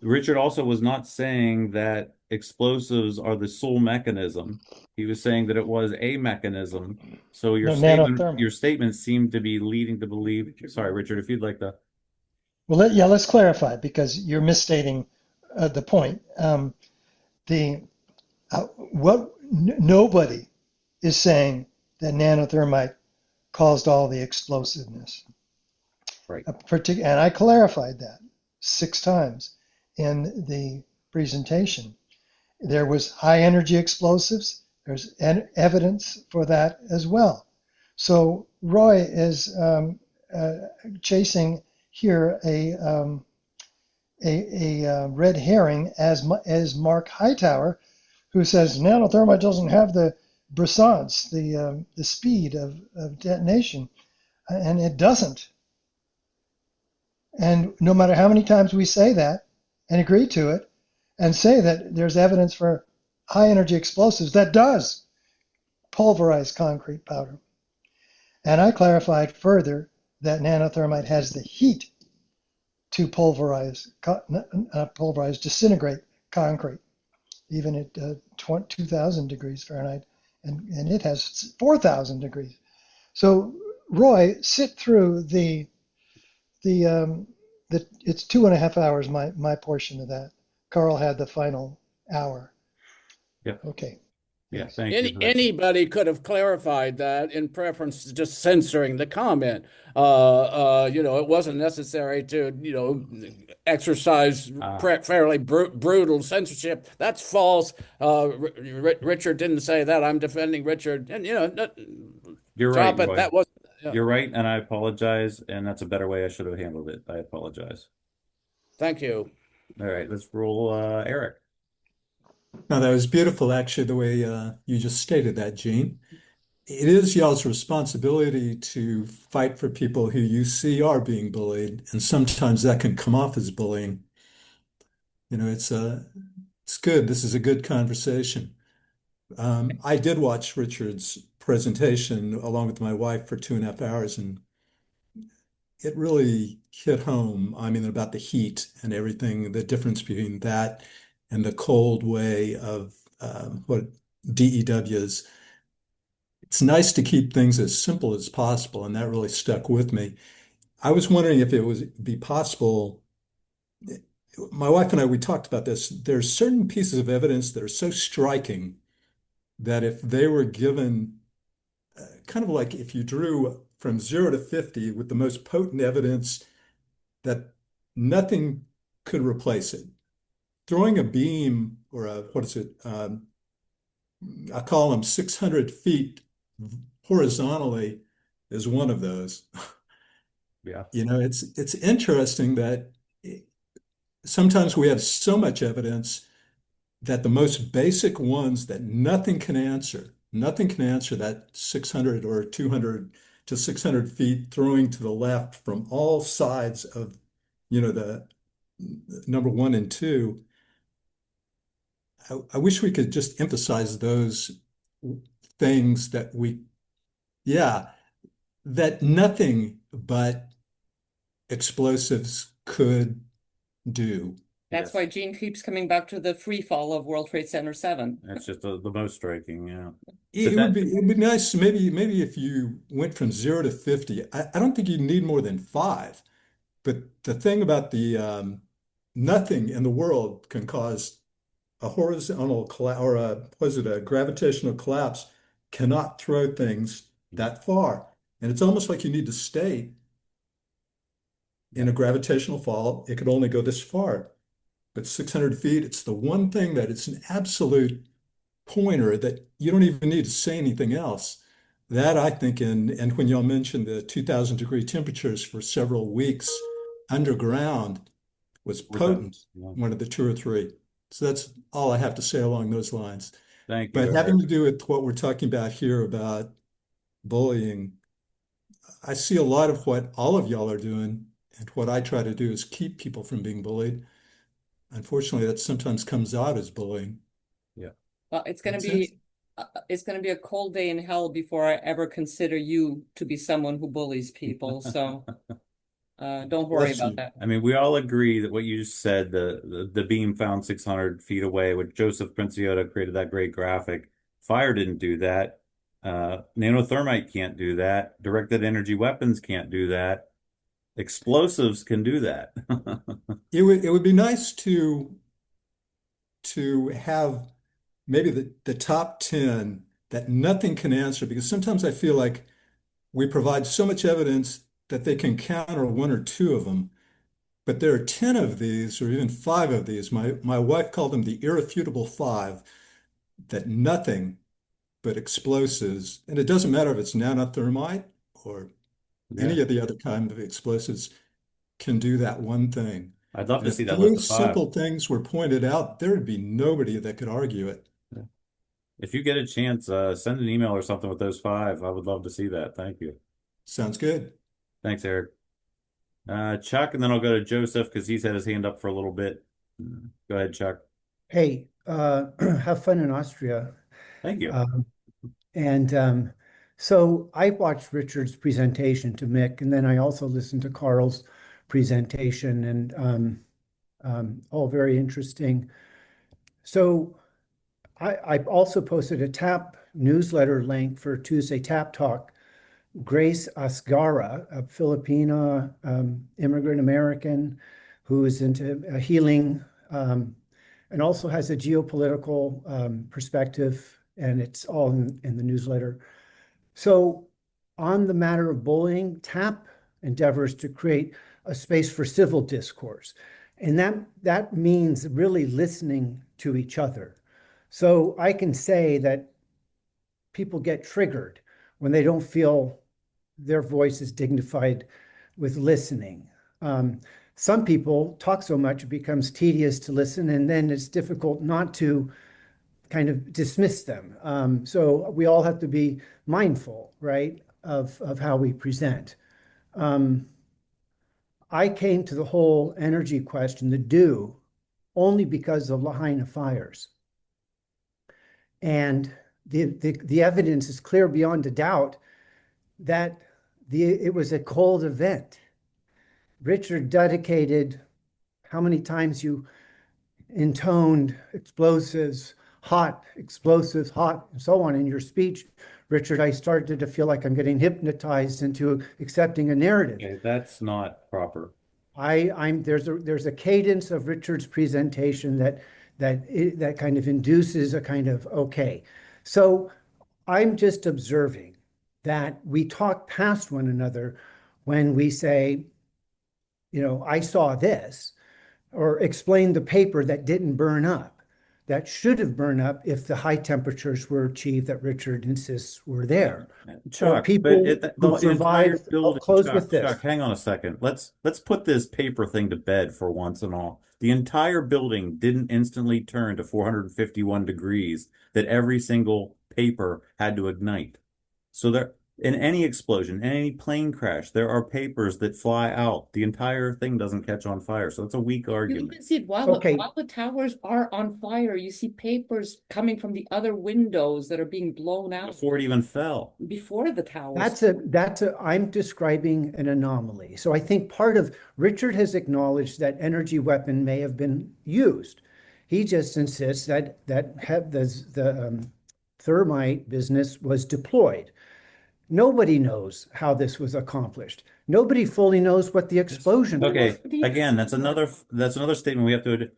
Richard also was not saying that explosives are the sole mechanism. He was saying that it was a mechanism. So your statement seemed to be leading to believe. Sorry, Richard, if you'd like to. Well, let's clarify, because you're misstating the point. Nobody is saying that nanothermite caused all the explosiveness. Right. And I clarified that 6 times in the presentation. There was high energy explosives. There's evidence for that as well. So Roy is chasing here a red herring, as Mark Hightower, who says nanothermite doesn't have the brisance, the speed of detonation, and it doesn't. And no matter how many times we say that and agree to it, and say that there's evidence for high energy explosives that does pulverize concrete powder. And I clarified further that nanothermite has the heat to pulverize, not pulverize, disintegrate concrete, even at 2,000 degrees Fahrenheit, and it has 4,000 degrees. So, Roy, sit through it's 2.5 hours, my portion of that. Carl had the final hour. Yep. Okay. Yeah, Thanks. thank you for that. Anybody could have clarified that in preference to just censoring the comment. It wasn't necessary to, exercise fairly brutal censorship. That's false. Richard didn't say that. I'm defending Richard, and You're drop right, it. Roy. That was. Yeah. You're right, and I apologize, and that's a better way I should have handled it. I apologize. Thank you. All right, let's roll Eric. No, that was beautiful, actually, the way you just stated that, Gene. It is y'all's responsibility to fight for people who you see are being bullied, and sometimes that can come off as bullying. It's good. This is a good conversation. I did watch Richard's presentation along with my wife for 2.5 hours, and it really hit home. I mean, about the heat and everything, the difference between that and the cold way of what DEW is. It's nice to keep things as simple as possible, and that really stuck with me. I was wondering if it would be possible. My wife and I, we talked about this. There's certain pieces of evidence that are so striking that if they were given, kind of like if you drew from 0 to 50 with the most potent evidence that nothing could replace it. Throwing a beam or I call them 600 feet horizontally is one of those. Yeah. It's interesting that sometimes we have so much evidence that the most basic ones that nothing can answer that 600 or 200 to 600 feet throwing to the left from all sides of, the number 1 and 2. I wish we could just emphasize those things that that nothing but explosives could do. That's Yes. why Gene keeps coming back to the free fall of World Trade Center 7. That's just the most striking, yeah. It would be nice, maybe if you went from 0 to 50. I don't think you need more than 5. But the thing about the nothing in the world can cause a horizontal collapse or a gravitational collapse cannot throw things that far. And it's almost like you need to state in a gravitational fall, it could only go this far. But 600 feet, it's the one thing that it's an absolute pointer that you don't even need to say anything else. That I think, and when y'all mentioned the 2,000-degree temperatures for several weeks underground was potent, one of the 2 or 3. So that's all I have to say along those lines. Thank you, But Eric. having to do with what we're talking about here about bullying, I see a lot of what all of y'all are doing, and what I try to do is keep people from being bullied. Unfortunately, that sometimes comes out as bullying. Yeah. Well, it's going to be a cold day in hell before I ever consider you to be someone who bullies people. So don't worry about that. I mean, we all agree that what you just said, the beam found 600 feet away, which Joseph Princiota created that great graphic. Fire didn't do that. Nanothermite can't do that. Directed energy weapons can't do that. Explosives can do that. It would be nice to have maybe the top 10 that nothing can answer, because sometimes I feel like we provide so much evidence that they can counter 1 or 2 of them. But there are 10 of these, or even 5 of these. My wife called them the irrefutable 5, that nothing but explosives, and it doesn't matter if it's nanothermite or any of the other kind of explosives, can do that one thing. I'd love And to if see that list of those 5. simple things were pointed out, there would be nobody that could argue it. If you get a chance, send an email or something with those 5. I would love to see that. Thank you. Sounds good. Thanks, Eric. Chuck, and then I'll go to Joseph because he's had his hand up for a little bit. Go ahead, Chuck. Hey, have fun in Austria. Thank you. And So I watched Richard's presentation to Mick, and then I also listened to Carl's presentation, and all very interesting. So I also posted a TAP newsletter link for Tuesday TAP Talk. Grace Asgara, a Filipina immigrant American who is into healing and also has a geopolitical perspective, and it's all in the newsletter. So, on the matter of bullying, TAP endeavors to create a space for civil discourse. And that means really listening to each other. So I can say that people get triggered when they don't feel their voice is dignified with listening. Some people talk so much it becomes tedious to listen, and then it's difficult not to kind of dismiss them. So we all have to be mindful, right, of how we present. I came to the whole energy question, the do, only because of Lahaina fires. And the evidence is clear beyond a doubt that it was a cold event. Richard dedicated how many times you intoned explosives, hot, explosives, hot, and so on in your speech. Richard, I started to feel like I'm getting hypnotized into accepting a narrative. Okay, that's not proper. There's a cadence of Richard's presentation that kind of induces a kind of okay. So I'm just observing that we talk past one another when we say, I saw this, or explain the paper that didn't burn up, that should have burned up if the high temperatures were achieved that Richard insists were there. Chuck, or people but who the entire survived. I'll building, close Chuck, with this. Chuck, hang on a second. Let's put this paper thing to bed for once and all. The entire building didn't instantly turn to 451 degrees that every single paper had to ignite. So there, in any explosion, in any plane crash, there are papers that fly out. The entire thing doesn't catch on fire. So it's a weak You argument. can see it while Okay. while the towers are on fire. You see papers coming from the other windows that are being blown out Before it even fell. before the towers. I'm describing an anomaly. So I think part of Richard has acknowledged that energy weapon may have been used. He just insists that the thermite business was deployed. Nobody knows how this was accomplished. Nobody fully knows what the explosion was. Okay, again, that's another statement we have to.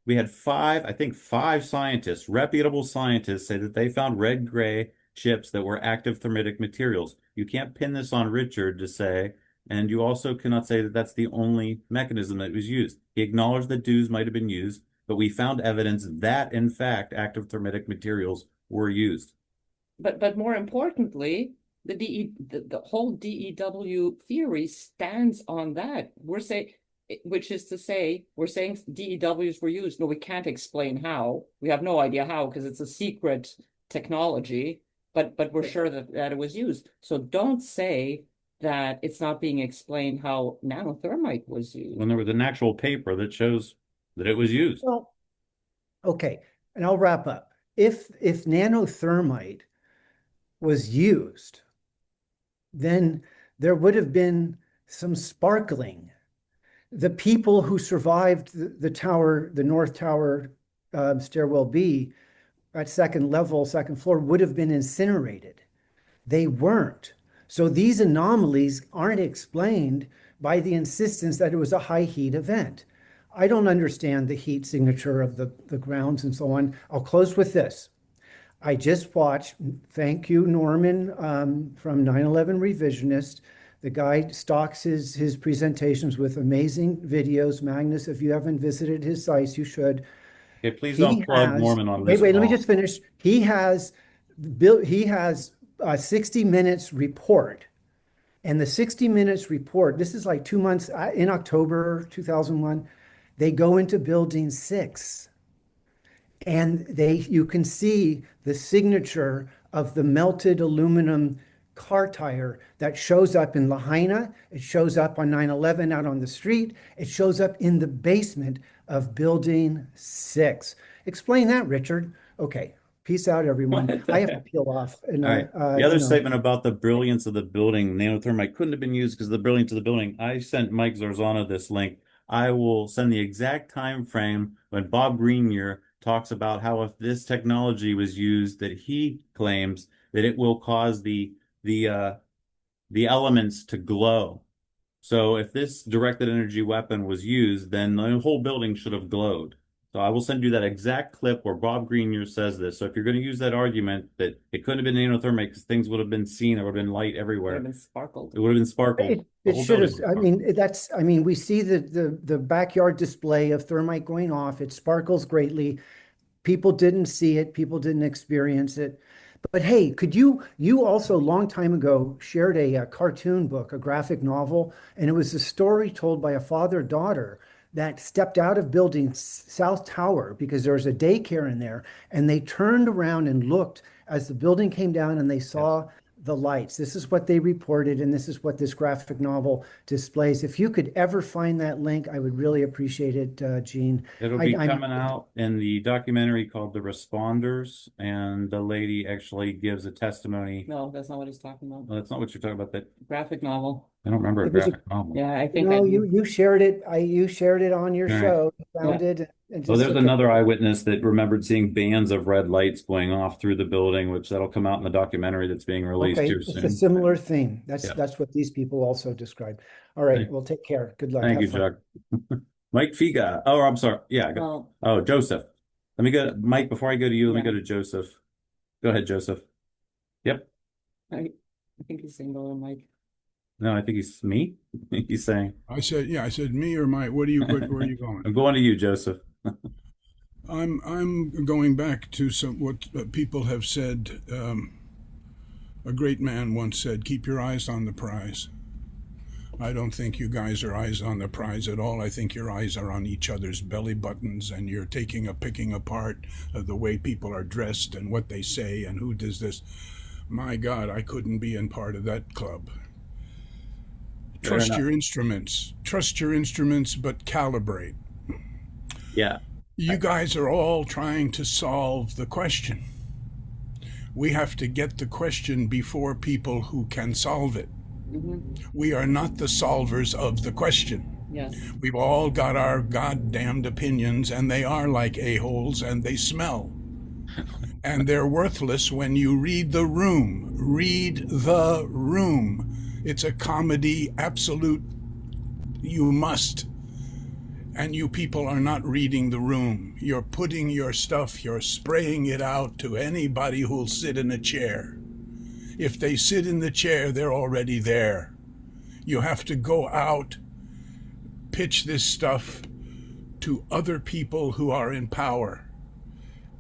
We had I think five scientists, reputable scientists, say that they found red-gray chips that were active thermitic materials. You can't pin this on Richard to say, and you also cannot say that that's the only mechanism that was used. He acknowledged that DEWs might have been used, but we found evidence that, in fact, active thermitic materials were used. But more importantly, the whole DEW theory stands on that. Which is to say, we're saying DEWs were used. No, we can't explain how. We have no idea how because it's a secret technology, but we're sure that it was used. So don't say that it's not being explained how nanothermite was used. When there was an actual paper that shows that it was used. Well, okay, and I'll wrap up. If nanothermite was used, then there would have been some sparkling. The people who survived the tower, the North Tower stairwell B at second floor, would have been incinerated. They weren't. So these anomalies aren't explained by the insistence that it was a high heat event. I don't understand the heat signature of the grounds and so on. I'll close with this. I just watched, thank you, Norman, from 9/11 Revisionist. The guy stocks his presentations with amazing videos. Magnus, if you haven't visited his sites, you should. Okay, please don't plug Norman on this. Wait, let me just finish. He has a 60 minutes report. And the 60 minutes report, this is like 2 months in October 2001, they go into building 6. And you can see the signature of the melted aluminum car tire that shows up in Lahaina. It shows up on 9/11 out on the street. It shows up in the basement of building 6. Explain that, Richard. Okay, Peace out, everyone. I have to peel off. And, All right. The other statement about the brilliance of the building, nanothermite couldn't have been used because of the brilliance of the building. I sent Mike Zarzano this link. I will send the exact time frame when Bob Greenyer talks about how if this technology was used, that he claims that it will cause the elements to glow. So if this directed energy weapon was used, then the whole building should have glowed. So I will send you that exact clip where Bob Greenyer says this. So if you're going to use that argument that it couldn't have been nanothermite because things would have been seen, there would have been light everywhere. Would have been sparkled. It would have been sparkled. It should have. I mean, we see the backyard display of thermite going off. It sparkles greatly. People didn't see it. People didn't experience it. But hey, could you also a long time ago shared a cartoon book, a graphic novel, and it was a story told by a father-daughter that stepped out of building South Tower because there was a daycare in there, and they turned around and looked as the building came down and they saw the lights. This is what they reported, and this is what this graphic novel displays. If you could ever find that link, I would really appreciate it, Gene. It'll be coming out in the documentary called The Responders, and the lady actually gives a testimony. No, that's not what he's talking about. Well, that's not what you're talking about. That graphic novel. I don't remember a graphic novel. Yeah, I think you shared it. You shared it on your show. Found it. Well, there's another eyewitness that remembered seeing bands of red lights going off through the building, which that'll come out in the documentary that's being released here soon. It's a similar theme. That's what these people also describe. All right, well, take care. Good luck. Thank you, Chuck. Mike Figa. Oh, I'm sorry. Yeah. Oh, Joseph. Let me go, Mike. Before I go to you, let me go to Joseph. Go ahead, Joseph. Yep. I think he's saying go to Mike. No, I think he's me. He's saying. I said me or Mike. Where are you going? I'm going to you, Joseph. I'm going back to what people have said. A great man once said, "Keep your eyes on the prize." I don't think you guys are eyes on the prize at all. I think your eyes are on each other's belly buttons, and you're picking apart of the way people are dressed and what they say and who does this. My God, I couldn't be in part of that club. Trust your instruments, but calibrate. Yeah. You guys are all trying to solve the question. We have to get the question before people who can solve it. Mm-hmm. We are not the solvers of the question. Yes. We've all got our goddamned opinions, and they are like a-holes, and they smell. And they're worthless when you read the room. Read the room. It's a comedy, absolute. You must. And you people are not reading the room. You're putting your stuff, you're spraying it out to anybody who'll sit in a chair. If they sit in the chair, they're already there. You have to go out, pitch this stuff to other people who are in power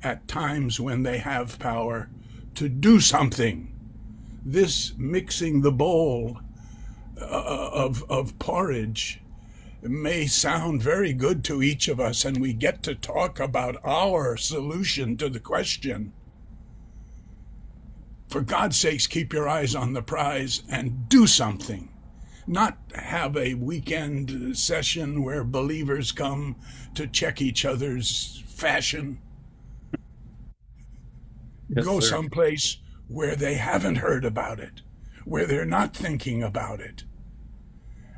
at times when they have power to do something. This mixing the bowl of porridge may sound very good to each of us, and we get to talk about our solution to the question. For God's sakes, keep your eyes on the prize and do something. Not have a weekend session where believers come to check each other's fashion. Yes, Go sir. someplace where they haven't heard about it, where they're not thinking about it,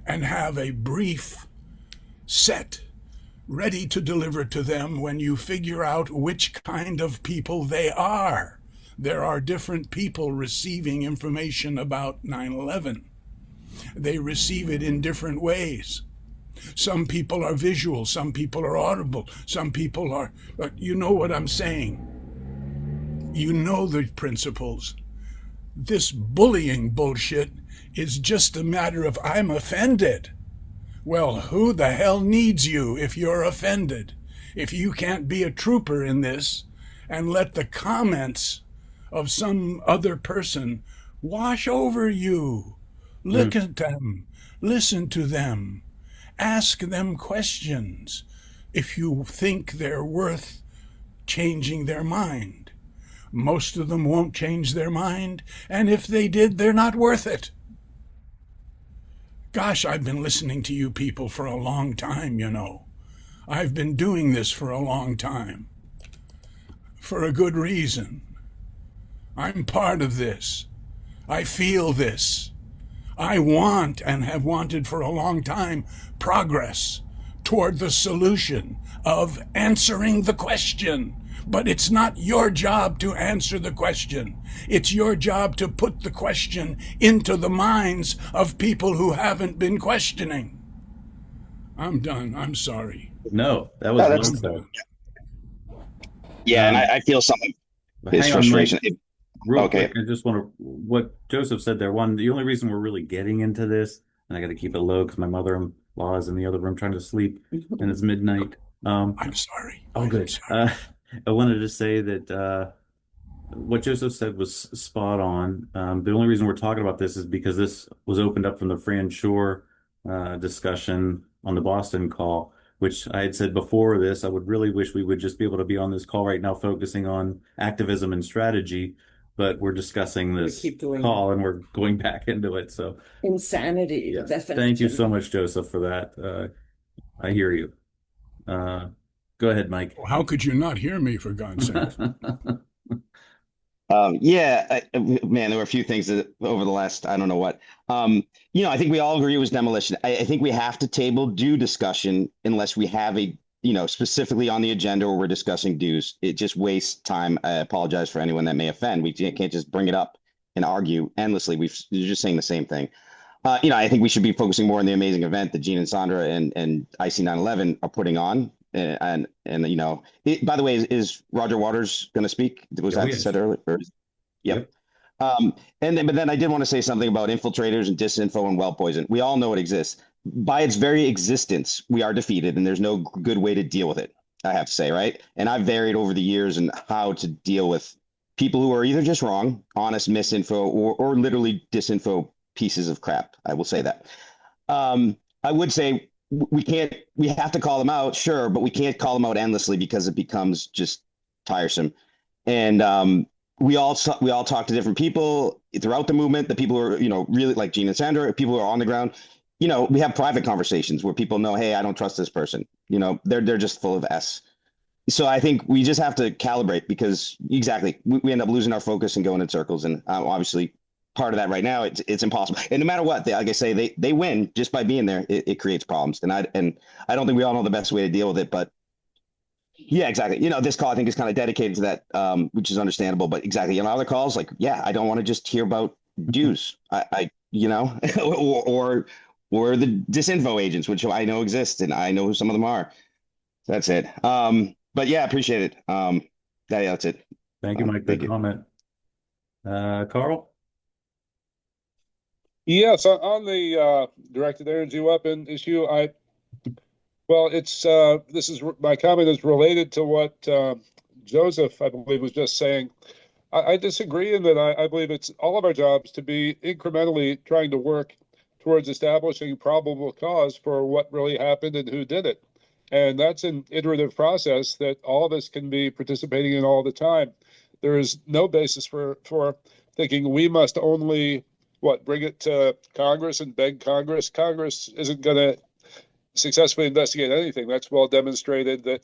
and have a brief set ready to deliver to them when you figure out which kind of people they are. There are different people receiving information about 9/11. They receive it in different ways. Some people are visual, some people are audible, some people are, you know what I'm saying. You know the principles. This bullying bullshit is just a matter of I'm offended. Well, who the hell needs you if you're offended? If you can't be a trooper in this and let the comments of some other person wash over you. Look at them. Listen to them. Ask them questions if you think they're worth changing their mind. Most of them won't change their mind, and if they did, they're not worth it. Gosh, I've been listening to you people for a long time, you know. I've been doing this for a long time. for a good reason. I'm part of this. I feel this. I want and have wanted for a long time progress toward the solution of answering the question. But it's not your job to answer the question. It's your job to put the question into the minds of people who haven't been questioning. I'm done. I'm sorry. No, that was well said. Yeah, and I feel something. His Hang on, frustration. Mike. Real Okay. quick, I just want to, what Joseph said there, the only reason we're really getting into this, and I got to keep it low because my mother-in-law is in the other room trying to sleep and it's midnight. I'm sorry. Oh, good. Sorry. I wanted to say that what Joseph said was spot on. The only reason we're talking about this is because this was opened up from the Fran Shore discussion on the Boston call, which I had said before this, I would really wish we would just be able to be on this call right now focusing on activism and strategy, but we're discussing this call and we're going back into it. So insanity, yeah. definition. Thank you so much, Joseph, for that. I hear you. Go ahead, Mike. Well, how could you not hear me, for God's sake? Man, there were a few things that over the last, I don't know what. I think we all agree it was demolition. I think we have to table due discussion unless we have a, specifically on the agenda where we're discussing dues. It just wastes time. I apologize for anyone that may offend. We can't just bring it up and argue endlessly. You're just saying the same thing. I think we should be focusing more on the amazing event that Gene and Sandra and IC 911 are putting on. And by the way, is Roger Waters going to speak? Was that said earlier? Yep. But then I did want to say something about infiltrators and disinfo and well poison. We all know it exists. By its very existence, we are defeated, and there's no good way to deal with it, I have to say, right? And I've varied over the years in how to deal with people who are either just wrong, honest misinfo, or literally disinfo pieces of crap. I will say that. I would say we have to call them out, sure, but we can't call them out endlessly because it becomes just tiresome. And we all talk to different people throughout the movement, the people who are, really like Gene and Sandra, people who are on the ground. We have private conversations where people know, hey, I don't trust this person. They're just full of S. So I think we just have to calibrate because exactly we end up losing our focus and going in circles. And obviously part of that right now, it's impossible. And no matter what, like I say, they win just by being there. It creates problems. And I don't think we all know the best way to deal with it, but yeah, exactly. This call I think is kind of dedicated to that, which is understandable, but exactly. Other calls, like, yeah, I don't want to just hear about Jews. or the disinfo agents, which I know exist and I know who some of them are. That's it. But yeah, appreciate it. That's it. Thank you, Mike. Good comment. Carl? Yes, on the directed energy weapon issue, my comment is related to what Joseph, I believe, was just saying. I disagree in that I believe it's all of our jobs to be incrementally trying to work towards establishing probable cause for what really happened and who did it. And that's an iterative process that all of us can be participating in all the time. There is no basis for thinking we must only, bring it to Congress and beg Congress. Congress isn't going to successfully investigate anything. That's well demonstrated that,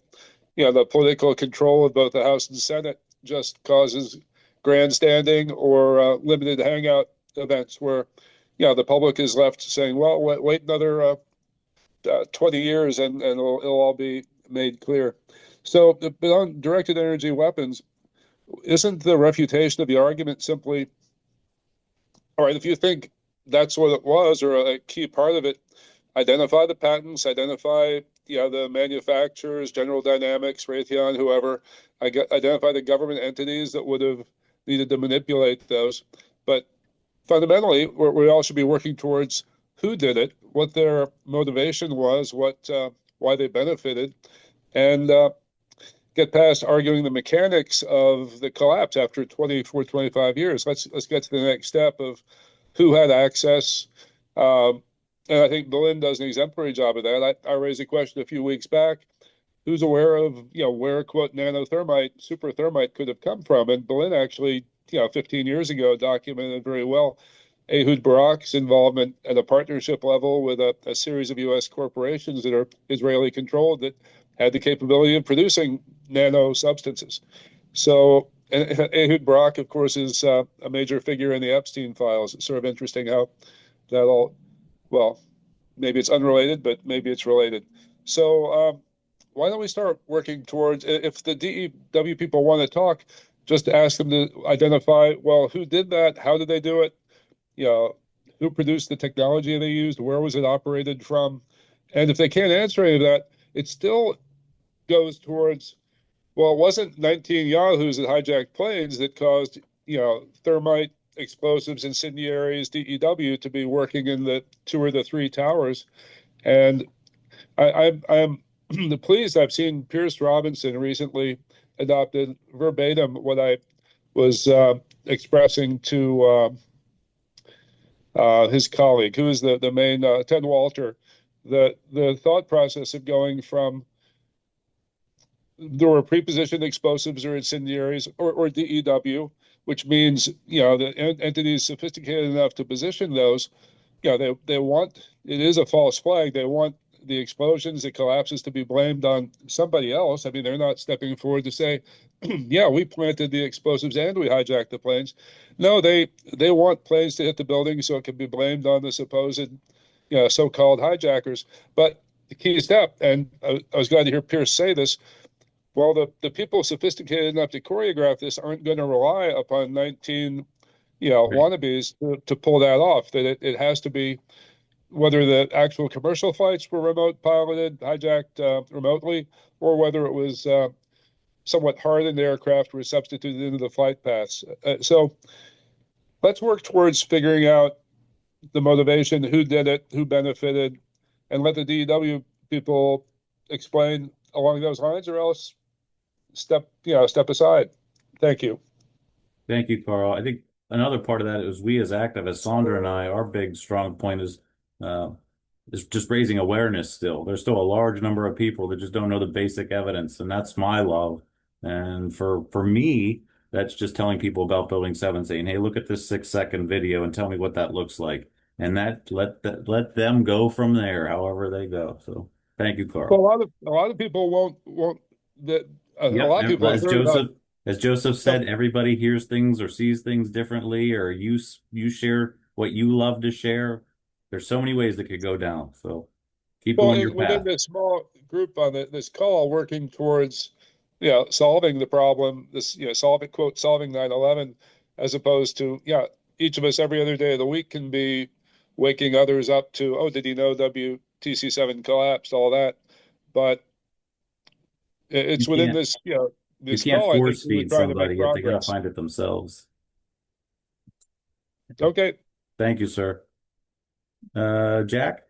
the political control of both the House and Senate just causes grandstanding or limited hangout events where, the public is left saying, well, wait another 20 years and it'll all be made clear. So, but on directed energy weapons, isn't the refutation of the argument simply, all right, if you think that's what it was or a key part of it, identify the patents, identify the manufacturers, General Dynamics, Raytheon, whoever, identify the government entities that would have needed to manipulate those. But fundamentally, we all should be working towards who did it, what their motivation was, why they benefited, and get past arguing the mechanics of the collapse after 24, 25 years. Let's get to the next step of who had access. And I think Berlin does an exemplary job of that. I raised a question a few weeks back. Who's aware of, where, quote, nanothermite, super thermite could have come from? And Berlin actually, 15 years ago documented very well Ehud Barak's involvement at a partnership level with a series of U.S. corporations that are Israeli controlled that had the capability of producing nano substances. So, and Ehud Barak, of course, is a major figure in the Epstein files. It's sort of interesting how that all, well, maybe it's unrelated, but maybe it's related. So, why don't we start working towards, if the DEW people want to talk, just ask them to identify, well, who did that? How did they do it? You know, who produced the technology they used? Where was it operated from? And if they can't answer any of that, it still goes towards, well, it wasn't 19 yahoos that hijacked planes that caused, thermite, explosives, incendiaries, DEW to be working in the 2 or the 3 towers. And I'm pleased. I've seen Pierce Robinson recently adopted verbatim what I was expressing to his colleague, who is the main Ted Walter, the thought process of going from there were prepositioned explosives or incendiaries or DEW, which means the entity is sophisticated enough to position those. They want, it is a false flag. They want the explosions, the collapses to be blamed on somebody else. I mean, they're not stepping forward to say, yeah, we planted the explosives and we hijacked the planes. No, they want planes to hit the building so it can be blamed on the supposed, so-called hijackers. But the key step, and I was glad to hear Pierce say this, well, the people sophisticated enough to choreograph this aren't going to rely upon 19, wannabes to pull that off. That it has to be, whether the actual commercial flights were remote piloted, hijacked remotely, or whether it was somewhat hardened aircraft were substituted into the flight paths. So let's work towards figuring out the motivation, who did it, who benefited, and let the DEW people explain along those lines, or else step aside. Thank you. Thank you, Carl. I think another part of that is we as activists, Sandra and I, our big strong point is just raising awareness still. There's still a large number of people that just don't know the basic evidence, and that's my love. And for me, that's just telling people about Building 7, saying, hey, look at this 6-second video and tell me what that looks like. And let them go from there, however they go. So thank you, Well, Carl. a lot of people won't that a Yep. lot of people have As heard about. Joseph said, everybody hears things or sees things differently, or you share what you love to share. There's so many ways that could go down. So keep Well, going your within path. this small group on this call, working towards, solving the problem, solving 9/11, as opposed to, each of us every other day of the week can be waking others up to, oh, did you know WTC7 collapsed, all that. But You it's within can't this, you this can't call, I think force we're feed trying to make somebody if they gotta progress. find it themselves. Okay. Thank you, sir. Jack?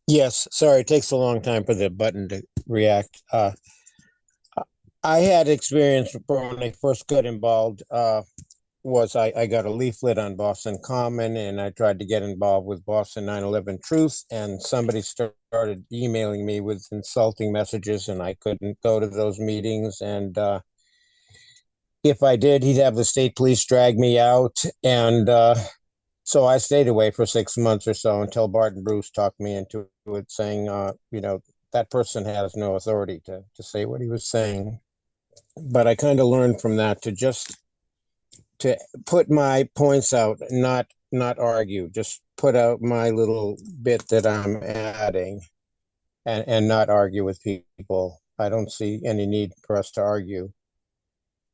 Yes, sorry, it takes a long time for the button to react. I had experience when I first got involved. Was I got a leaflet on Boston Common, and I tried to get involved with Boston 9/11 Truth, and somebody started emailing me with insulting messages, and I couldn't go to those meetings. And if I did, he'd have the state police drag me out, and so I stayed away for 6 months or so until Barton Bruce talked me into it, saying, that person has no authority to say what he was saying. But I kind of learned from that to put my points out, not argue, just put out my little bit that I'm adding, and not argue with people. I don't see any need for us to argue.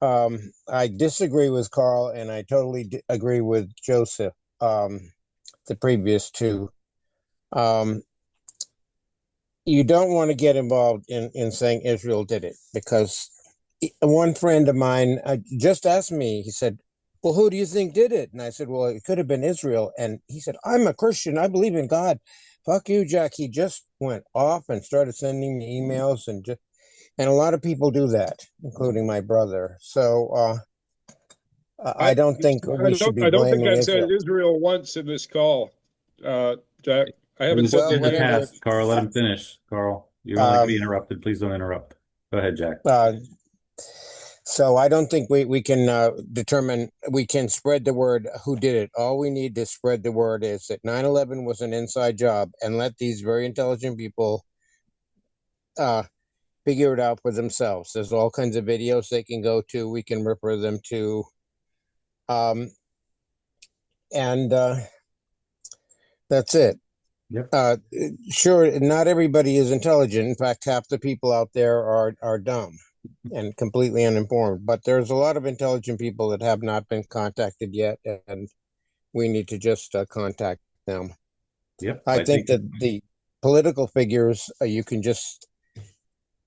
I disagree with Carl, and I totally agree with Joseph, the previous two. You don't want to get involved in saying Israel did it, because one friend of mine just asked me, he said, well, who do you think did it? And I said, well, it could have been Israel. And he said, I'm a Christian. I believe in God. Fuck you, Jack. He just went off and started sending me emails, and a lot of people do that, including my brother. So I don't think we should be I don't think blaming I've said Israel. Israel once in this call, Jack. I It haven't was said Well, their in the name whatever. or. past, Carl. Let him finish. Carl, you're not going to be Um, interrupted. Please don't interrupt. Go ahead, Jack. So I don't think we can determine, we can spread the word who did it. All we need to spread the word is that 9/11 was an inside job, and let these very intelligent people figure it out for themselves. There's all kinds of videos they can go to. We can refer them to. And that's it. Yep. Sure, not everybody is intelligent. In fact, half the people out there are dumb and completely uninformed. But there's a lot of intelligent people that have not been contacted yet, and we need to just contact them. Yep. I think that the political figures, you can just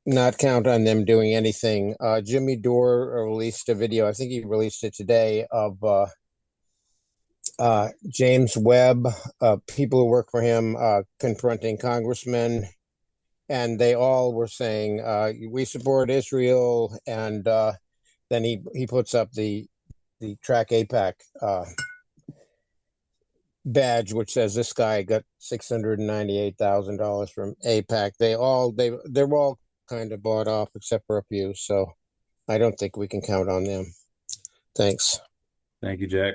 not count on them doing anything. Jimmy Dore released a video, I think he released it today, of James Webb, people who work for him confronting congressmen, and they all were saying, we support Israel, and then he puts up the Track APAC badge, which says this guy got $698,000 from APAC. They're all kind of bought off except for a few, so I don't think we can count on them. Thanks. Thank you, Jack.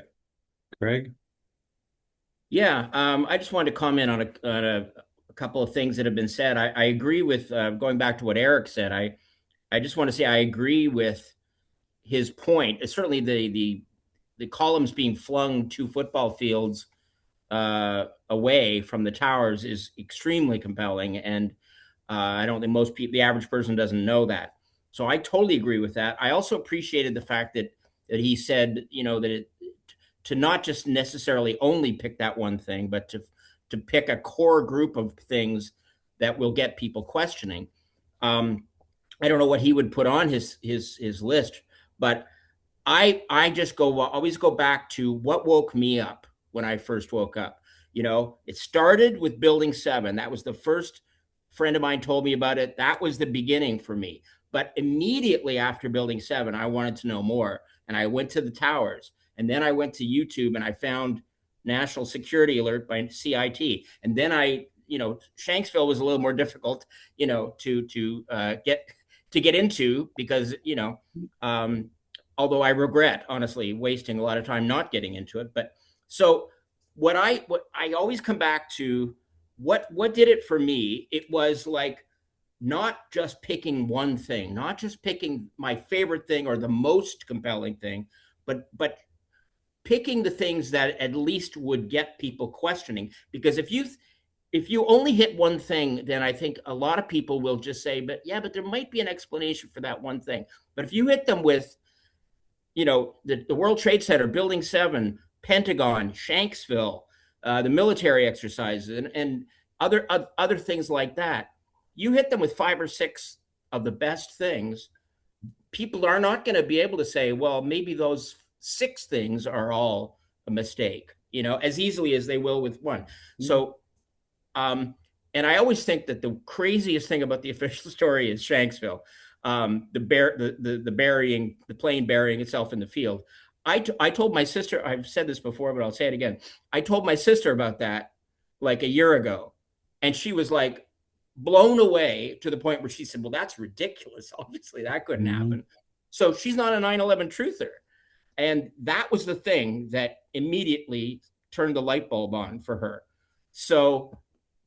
Craig? Yeah, I just wanted to comment on a couple of things that have been said. I agree with going back to what Eric said. I just want to say I agree with his point. It's certainly the columns being flung 2 football fields away from the towers is extremely compelling, and I don't think most people, the average person, doesn't know that. So I totally agree with that. I also appreciated the fact that he said, that to not just necessarily only pick that one thing, but to pick a core group of things that will get people questioning. I don't know what he would put on his list, but I just always go back to what woke me up when I first woke up. It started with Building 7. That was the first friend of mine told me about it. That was the beginning for me. But immediately after Building 7, I wanted to know more. And I went to the towers. And then I went to YouTube and I found National Security Alert by CIT. And then Shanksville was a little more difficult, to get into because, although I regret, honestly, wasting a lot of time not getting into it. But so what I always come back to, what did it for me? It was like not just picking one thing, not just picking my favorite thing or the most compelling thing, but picking the things that at least would get people questioning. Because if you only hit one thing, then I think a lot of people will just say, but there might be an explanation for that one thing. But if you hit them with, the World Trade Center, Building 7, Pentagon, Shanksville, the military exercises, and other things like that, you hit them with 5 or 6 of the best things, people are not going to be able to say, well, maybe those 6 things are all a mistake, as easily as they will with one. Mm-hmm. So, and I always think that the craziest thing about the official story is Shanksville, the plane burying itself in the field. I told my sister, I've said this before, but I'll say it again. I told my sister about that like a year ago, and she was like blown away to the point where she said, well, that's ridiculous. Obviously that couldn't happen. So she's not a 9/11 truther. And that was the thing that immediately turned the light bulb on for her. So,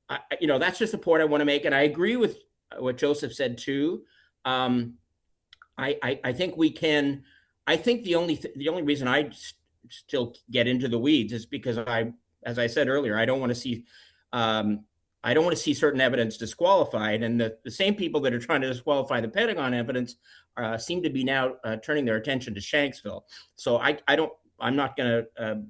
that's just the point I want to make. And I agree with what Joseph said too. I think we can. I think the only reason I still get into the weeds is because as I said earlier, I don't want to see certain evidence disqualified, and the same people that are trying to disqualify the Pentagon evidence seem to be now turning their attention to Shanksville. So I'm not going to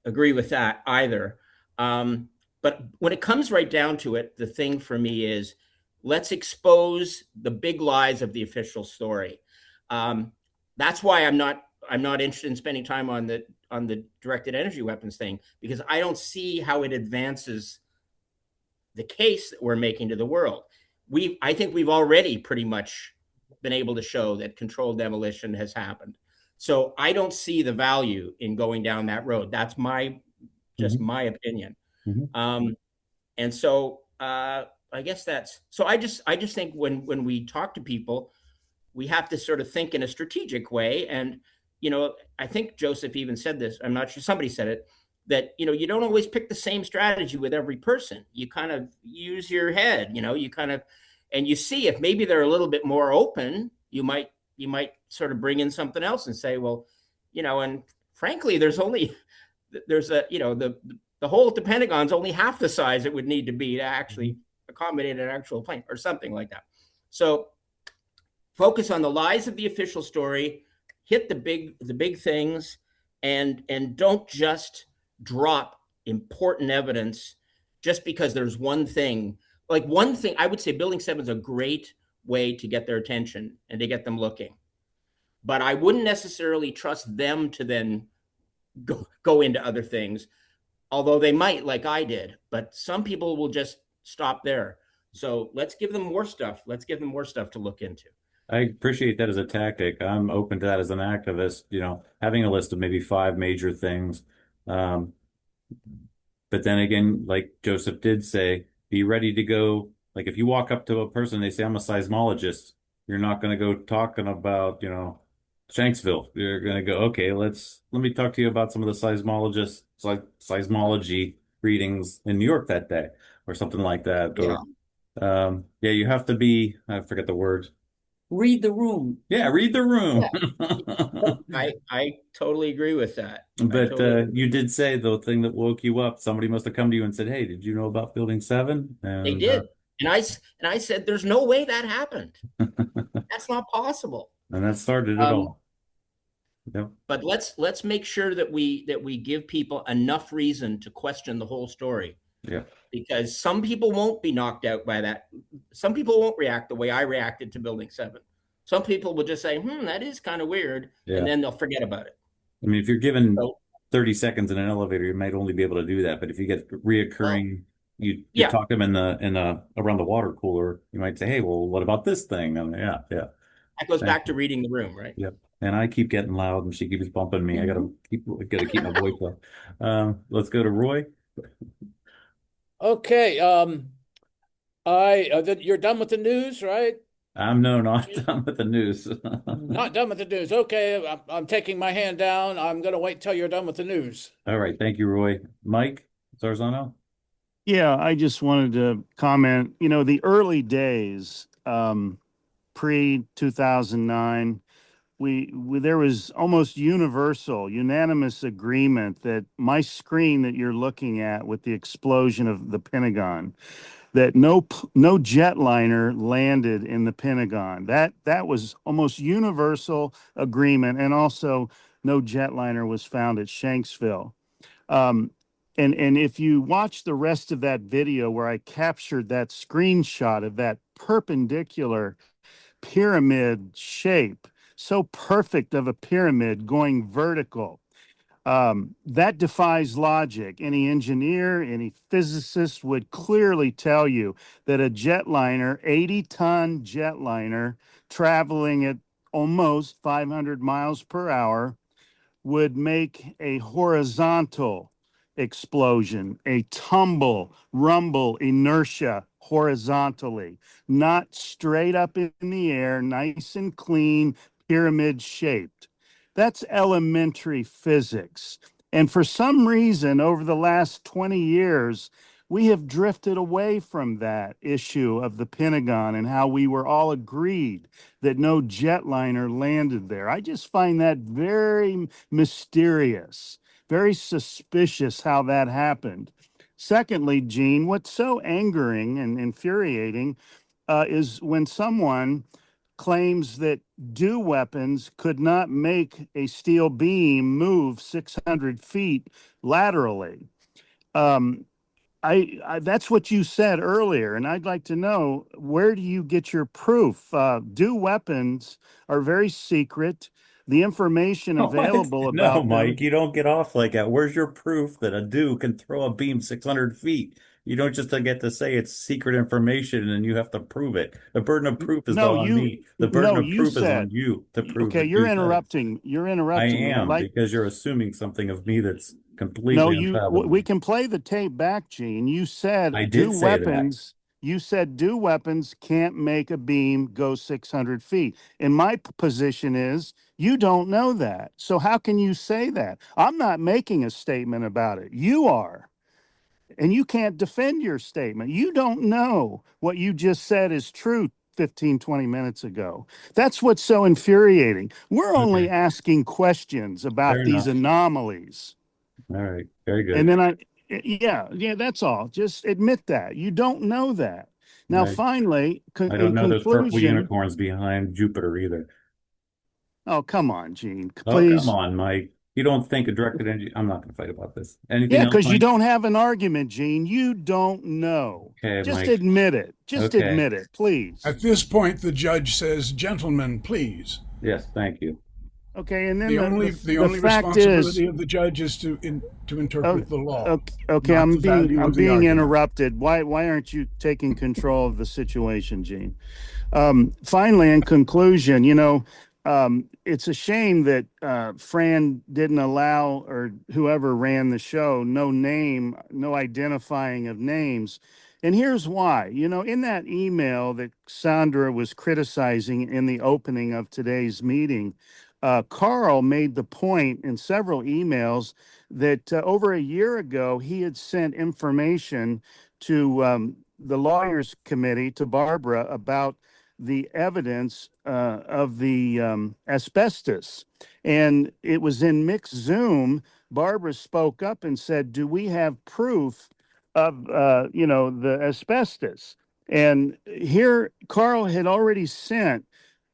agree with that either. But when it comes right down to it, the thing for me is, let's expose the big lies of the official story. That's why I'm not interested in spending time on the directed energy weapons thing, because I don't see how it advances the case that we're making to the world. I think we've already pretty much been able to show that controlled demolition has happened. So I don't see the value in going down that road. That's my opinion. Mm-hmm. And so I guess I just think when we talk to people, we have to sort of think in a strategic way. And, I think Joseph even said this, I'm not sure, somebody said it, that, you don't always pick the same strategy with every person. You kind of use your head, and you see if maybe they're a little bit more open, you might sort of bring in something else and say, well, and frankly, there's a the whole at the Pentagon's only half the size it would need to be to actually accommodate an actual plane or something like that. So focus on the lies of the official story, hit the big things, and don't just drop important evidence just because there's one thing. Like one thing, I would say Building 7 is a great way to get their attention and to get them looking. But I wouldn't necessarily trust them to then go into other things, although they might, like I did. But some people will just stop there. So let's give them more stuff. Let's give them more stuff to look into. I appreciate that as a tactic. I'm open to that as an activist, having a list of maybe 5 major things. But then again, like Joseph did say, be ready to go. Like if you walk up to a person, they say, I'm a seismologist. You're not going to go talking about, Shanksville. You're going to go, okay, let me talk to you about some of the seismology readings in New York that day or something like that. Yeah. Or, you have to be, I forget the word. Read the room. Yeah, read the room. Yeah. I totally agree with that. But you did say the thing that woke you up. Somebody must have come to you and said, "Hey, did you know about Building 7?" And they did, and I said, "There's no way that happened. That's not possible." And that started it all. Yep. But let's make sure that we give people enough reason to question the whole story. Yeah. Because some people won't be knocked out by that. Some people won't react the way I reacted to Building 7. Some people will just say, that is kind of weird. Yeah. And then they'll forget about it. I mean, if you're given 30 seconds in an elevator, you might only be able to do that. But if you get reoccurring, you talk them in around the water cooler, you might say, hey, well, what about this thing? And yeah. That goes back to reading the room, right? Yep. And I keep getting loud and she keeps bumping me. I gotta keep my voice up. Let's go to Roy. Okay. You're done with the news, right? I'm not done with the news. Not done with the news. Okay, I'm taking my hand down. I'm going to wait till you're done with the news. All right. Thank you, Roy. Mike Zarzano? Yeah, I just wanted to comment, the early days, pre-2009, there was almost unanimous agreement that my screen that you're looking at with the explosion of the Pentagon, that no jetliner landed in the Pentagon. That was almost universal agreement, and also no jetliner was found at Shanksville. And if you watch the rest of that video where I captured that screenshot of that perpendicular pyramid shape, so perfect of a pyramid going vertical, that defies logic. Any engineer, any physicist would clearly tell you that a jetliner, 80-ton jetliner, traveling at almost 500 miles per hour, would make a horizontal explosion, a tumble, rumble, inertia horizontally, not straight up in the air, nice and clean, pyramid shaped. That's elementary physics. And for some reason, over the last 20 years, we have drifted away from that issue of the Pentagon and how we were all agreed that no jetliner landed there. I just find that very mysterious, very suspicious how that happened. Secondly, Gene, what's so angering and infuriating is when someone claims that DEW weapons could not make a steel beam move 600 feet laterally. That's what you said earlier, and I'd like to know, where do you get your proof? DEW weapons are very secret. The information available about them. Mike, you don't get off like that. Where's your proof that a DEW can throw a beam 600 feet? You don't just get to say it's secret information and you have to prove it. The burden of proof is not on me. The burden of proof is on you to prove. Okay, you're interrupting. You're interrupting. I am, because you're assuming something of me that's completely unfathomable. We can play the tape back, Gene. You said I did say weapons. You said DEW weapons can't make a beam go 600 feet. And my position is you don't know that. So how can you say that? I'm not making a statement about it. You are. and you can't defend your statement. You don't know what you just said is true 15, 20 minutes ago. That's what's so infuriating. We're only asking questions about Fair these enough. anomalies. All right. Very good. And then yeah, that's all. Just admit that. You don't know that. Now, Right. finally, I don't in know those purple conclusion, unicorns behind Jupiter either. oh, come on, Gene, Oh, come please. on, Mike. You don't think a directed energy. I'm not going to fight about this. Anything Yeah, else, because you Mike? don't have an argument, Gene. You don't know. Okay, Just Mike. admit it. Just Okay. admit it, please. At this point, the judge says, "Gentlemen, please." Yes, thank you. Okay, and then The only fact responsibility is, of the judge is to interpret the law. okay, not I'm the value of the being argument. interrupted. Why aren't you taking control of the situation, Gene? Finally, in conclusion, it's a shame that Fran didn't allow, or whoever ran the show, no identifying of names. And here's why. In that email that Sandra was criticizing in the opening of today's meeting, Carl made the point in several emails that over a year ago, he had sent information to the lawyers committee, to Barbara, about the evidence of the asbestos. And it was in mixed Zoom. Barbara spoke up and said, do we have proof of, the asbestos? And here, Carl had already sent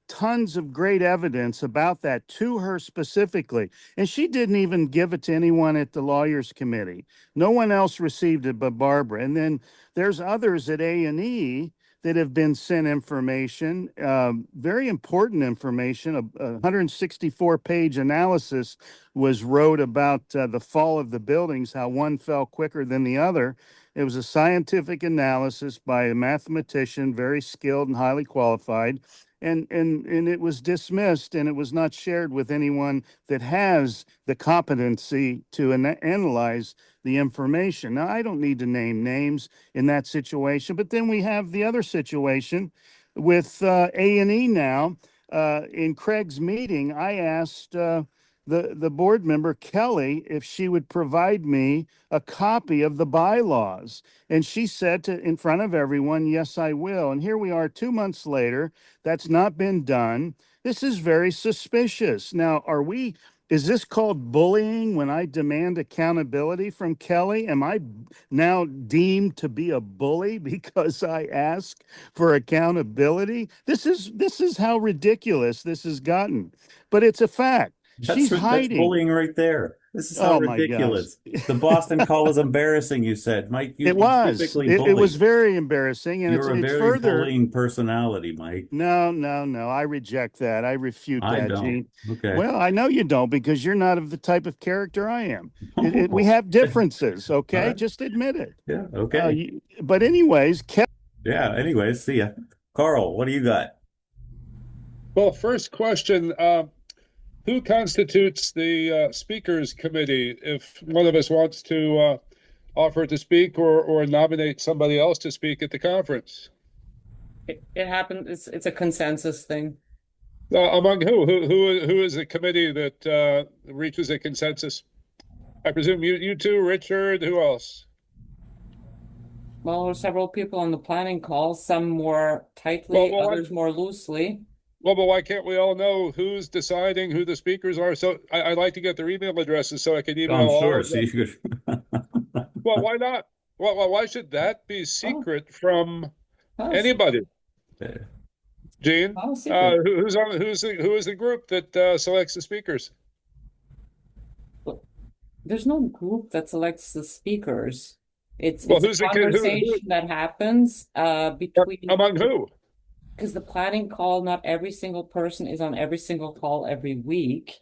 tons of great evidence about that to her specifically. And she didn't even give it to anyone at the lawyers committee. No one else received it but Barbara. And then there's others at A&E that have been sent information, very important information. A 164-page analysis was wrote about the fall of the buildings, how one fell quicker than the other. It was a scientific analysis by a mathematician, very skilled and highly qualified. And it was dismissed, and it was not shared with anyone that has the competency to analyze the information. Now, I don't need to name names in that situation, but then we have the other situation with A&E now. In Craig's meeting, I asked the board member, Kelly, if she would provide me a copy of the bylaws. And she said in front of everyone, yes, I will. And here we are 2 months later. That's not been done. This is very suspicious. Now, is this called bullying when I demand accountability from Kelly? Am I now deemed to be a bully because I ask for accountability? This is how ridiculous this has gotten. But it's a fact. She's That's hiding. bullying right there. This is how ridiculous. The Boston call was embarrassing, you said. Mike, it was. typically It bully. was very embarrassing. And You're a it's very further bullying personality, Mike. No. I reject that. I refute I that, don't. Gene. Okay. Well, I know you don't, because you're not of the type of character I am. We have differences, okay? Right. Just admit it. Yeah, okay. But anyways, yeah, anyways, see ya. Carl, what do you got? Well, first question, who constitutes the speakers committee if one of us wants to offer to speak or nominate somebody else to speak at the conference? It happens. It's a consensus thing. Among who is the committee that reaches a consensus? I presume you two, Richard. Who else? Well, there are several people on the planning call. Some more tightly, others more loosely. Well, but why can't we all know who's deciding who the speakers are? So I'd like to get their email addresses so I can email all sure. of them. Well, why not? Well, why should that be secret from anybody? Gene, who is the group that selects the speakers? There's no group that selects the speakers. It's a conversation that happens between among who? Because the planning call, not every single person is on every single call every week.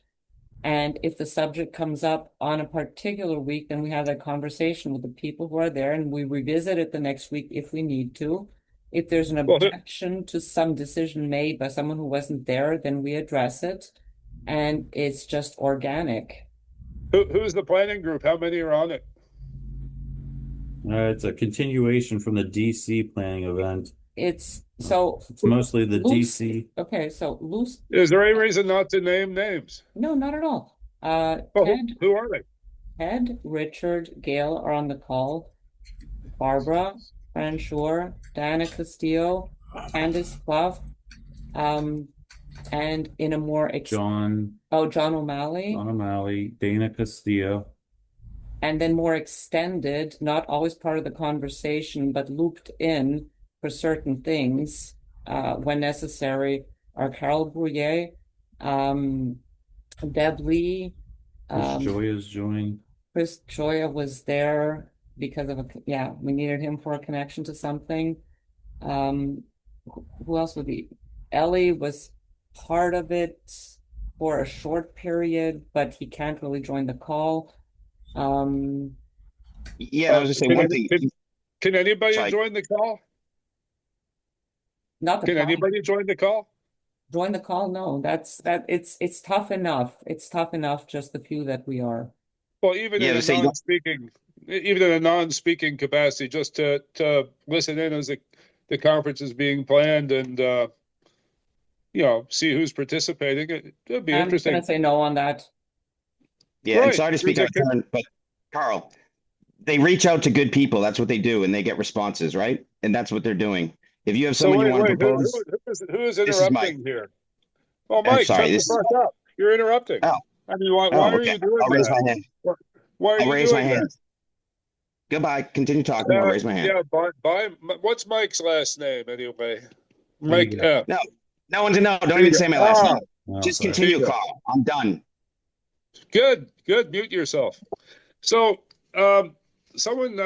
And if the subject comes up on a particular week, then we have that conversation with the people who are there, and we revisit it the next week if we need to. If there's an objection to some decision made by someone who wasn't there, then we address it. And it's just organic. Who's the planning group? How many are on it? It's a continuation from the DC planning event. It's mostly the DC. Okay, so loose. Is there any reason not to name names? No, not at all. Ted, who are they? Ted, Richard, Gail are on the call. Barbara, Fran Shore, Diana Castillo, Candice Clough, and in a more John John O'Malley, Dana Castillo. and then more extended, not always part of the conversation, but looped in for certain things when necessary, are Carol Brouillet, Deb Lee. Chris Joya's joined. Chris Joya was there because of we needed him for a connection to something. Who else would be? Ellie was part of it for a short period, but he can't really join the call. Yeah, I was just saying one thing. Can anybody Sorry. join the call? Not the Can call. anybody join the call? Join the call? No, it's tough enough. It's tough enough, just the few that we are. Well, even in a non-speaking capacity, just to listen in as the conference is being planned and see who's participating. It'd be I'm interesting. going to say no on that. Yeah, and sorry to speak out of turn, but Carl, they reach out to good people. That's what they do, and they get responses, right? And that's what they're doing. If you have someone you want to propose, who is interrupting here? Oh, I'm Mike, sorry, shut the fuck up. You're interrupting. Oh. I mean, why are you doing I'll raise that? my hand. Why are I'll you raise my doing hand. that? Goodbye. Continue talking. I'll raise my hand. Yeah, what's Mike's last name anyway? Mike. No, no one to know. Don't even say my last name. Just continue, Carl. I'm done. Good. Mute yourself. So, someone,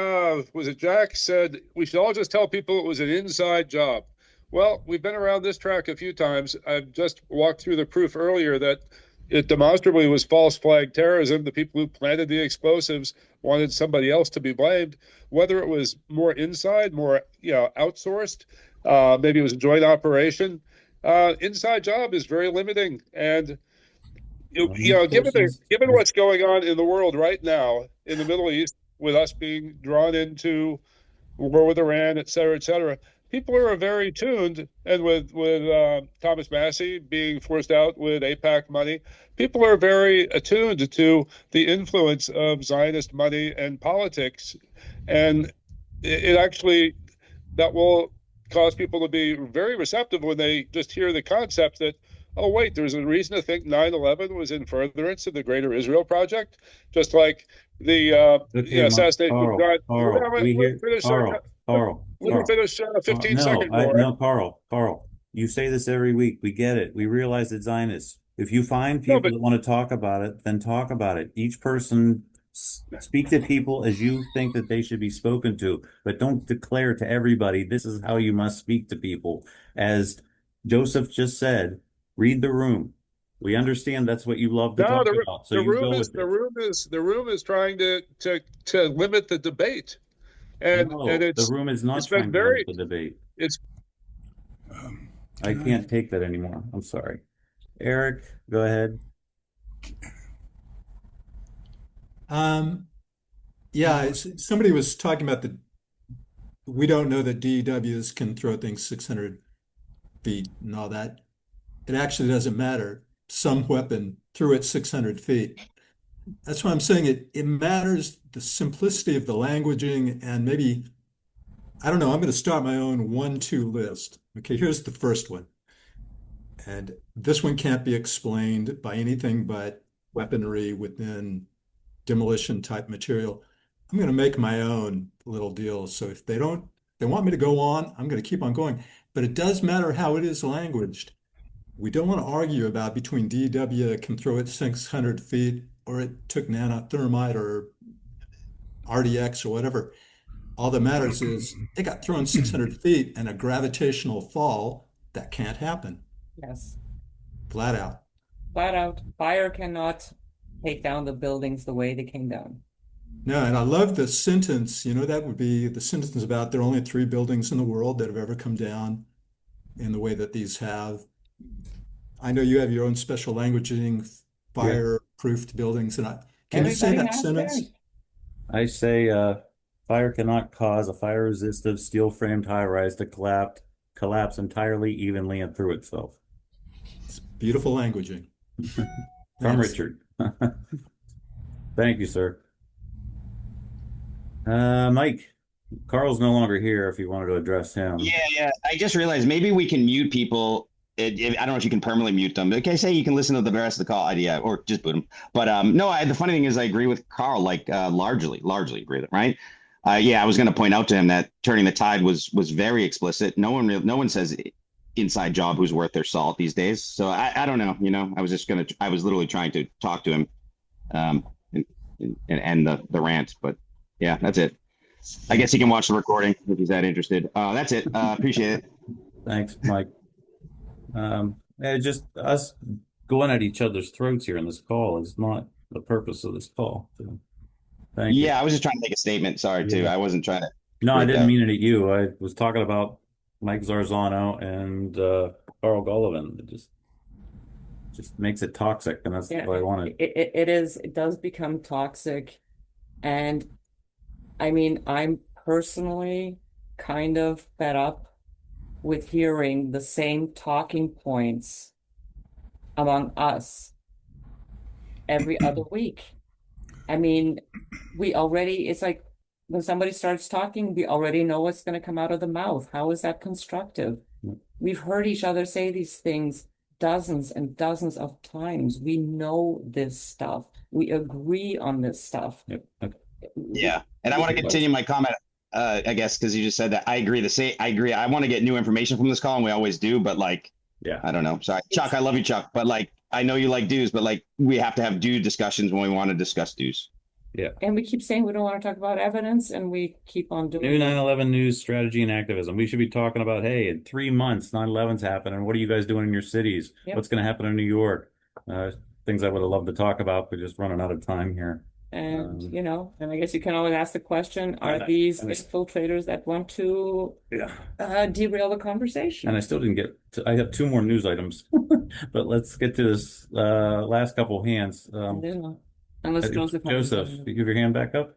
was it Jack, said we should all just tell people it was an inside job. Well, we've been around this track a few times. I've just walked through the proof earlier that it demonstrably was false flag terrorism. The people who planted the explosives wanted somebody else to be blamed. Whether it was more inside, more outsourced, maybe it was a joint operation. Inside job is very limiting, and given what's going on in the world right now in the Middle East, with us being drawn into war with Iran, et cetera, people are very tuned, and with Thomas Massey being forced out with AIPAC money, people are very attuned to the influence of Zionist money and politics, and it actually that will cause people to be very receptive when they just hear the concept that, oh wait, there's a reason to think 9/11 was in furtherance of the Greater Israel Project, just like the assassination of John. Carl. Let me finish 15 seconds more. No, Carl, you say this every week. We get it. We realize it's Zionists. If you find people that want to talk about it, then talk about it. Each person speak to people as you think that they should be spoken to, but don't declare to everybody this is how you must speak to people. As Joseph just said, read the room. We understand that's what you love to talk about. So the room is trying to limit the debate. And the room is not trying to limit the debate. I can't take that anymore. I'm sorry. Eric, go ahead. Somebody was talking about we don't know that DEWs can throw things 600 feet and all that. It actually doesn't matter. Some weapon threw it 600 feet. That's why I'm saying it matters the simplicity of the languaging, and maybe, I don't know, I'm going to start my own 1-2 list. Okay, here's the first one. And this one can't be explained by anything but weaponry within demolition type material. I'm going to make my own little deal. So if they want me to go on, I'm going to keep on going. But it does matter how it is languaged. We don't want to argue about between DW can throw it 600 feet or it took nanothermite or RDX or whatever. All that matters is it got thrown 600 feet and a gravitational fall. That can't happen. Yes. Flat out. Flat out. Fire cannot take down the buildings the way they came down. No, and I love the sentence, that would be the sentence about there are only 3 buildings in the world that have ever come down in the way that these have. I know you have your own special languaging, fire-proofed buildings, and can you say that sentence? I say fire cannot cause a fire-resistive steel-framed high-rise to collapse entirely, evenly, and through itself. It's beautiful languaging. From Richard. Thank you, sir. Mike. Carl's no longer here if you wanted to address him. Yeah. I just realized maybe we can mute people. I don't know if you can permanently mute them. Okay, say you can listen to the rest of the call idea or just boot them. But no, the funny thing is I agree with Carl, like largely agree with it, right? Yeah, I was going to point out to him that turning the tide was very explicit. No one says inside job who's worth their salt these days. So I don't know. I was literally trying to talk to him and end the rant. But yeah, that's it. I guess he can watch the recording if he's that interested. That's it. Appreciate it. Thanks, Mike. Just us going at each other's throats here in this call is not the purpose of this call. So, thank you. I was just trying to make a statement. Sorry, too. I wasn't trying to. No, I didn't mean it at you. I was talking about Mike Zarzano and Carl Gullivan. It just makes it toxic, and that's what I wanted. It does become toxic. And I mean, I'm personally kind of fed up with hearing the same talking points among us every other week. I mean, it's like when somebody starts talking, we already know what's going to come out of the mouth. How is that constructive? We've heard each other say these things dozens and dozens of times. We know this stuff. We agree on this stuff. Yeah. And I want to continue my comment, I guess, because you just said that. I agree. I agree. I want to get new information from this call, and we always do. But I don't know. Sorry, Chuck. I love you, Chuck. But I know you like dues, but we have to have due discussions when we want to discuss dues. Yeah. And we keep saying we don't want to talk about evidence, and we keep on doing New 9/11 news, strategy, and activism. We should be talking about, hey, in 3 months, 9/11's happening. What are you guys doing in your cities? Yep. What's going to happen in New York? Things I would have loved to talk about, but just running out of time here. And and I guess you can always ask the question: are these infiltrators that want to derail the conversation? And I still didn't get to, I have 2 more news items, but let's get to this last couple hands. Unless Joseph, you give your hand back up.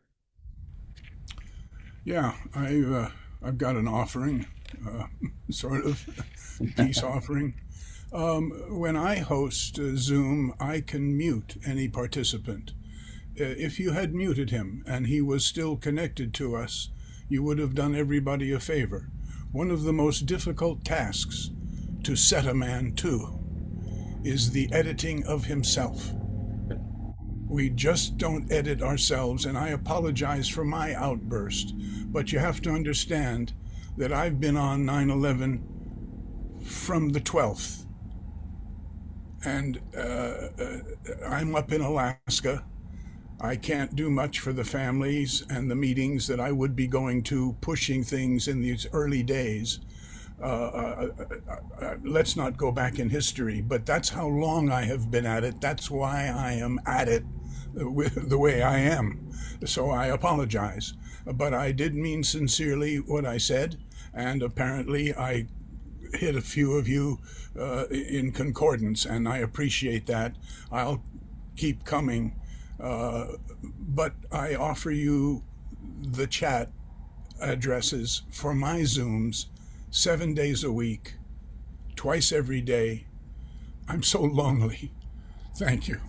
Yeah, I've got an offering, sort of peace offering. When I host Zoom, I can mute any participant. If you had muted him and he was still connected to us, you would have done everybody a favor. One of the most difficult tasks to set a man to is the editing of himself. We just don't edit ourselves, and I apologize for my outburst, but you have to understand that I've been on 9/11 from the 12th, and I'm up in Alaska. I can't do much for the families and the meetings that I would be going to, pushing things in these early days. Let's not go back in history, but that's how long I have been at it. That's why I am at it the way I am. So I apologize. But I did mean sincerely what I said, and apparently I hit a few of you in concordance, and I appreciate that. I'll keep coming. But I offer you the chat addresses for my Zooms 7 days a week, twice every day. I'm so lonely. Thank you.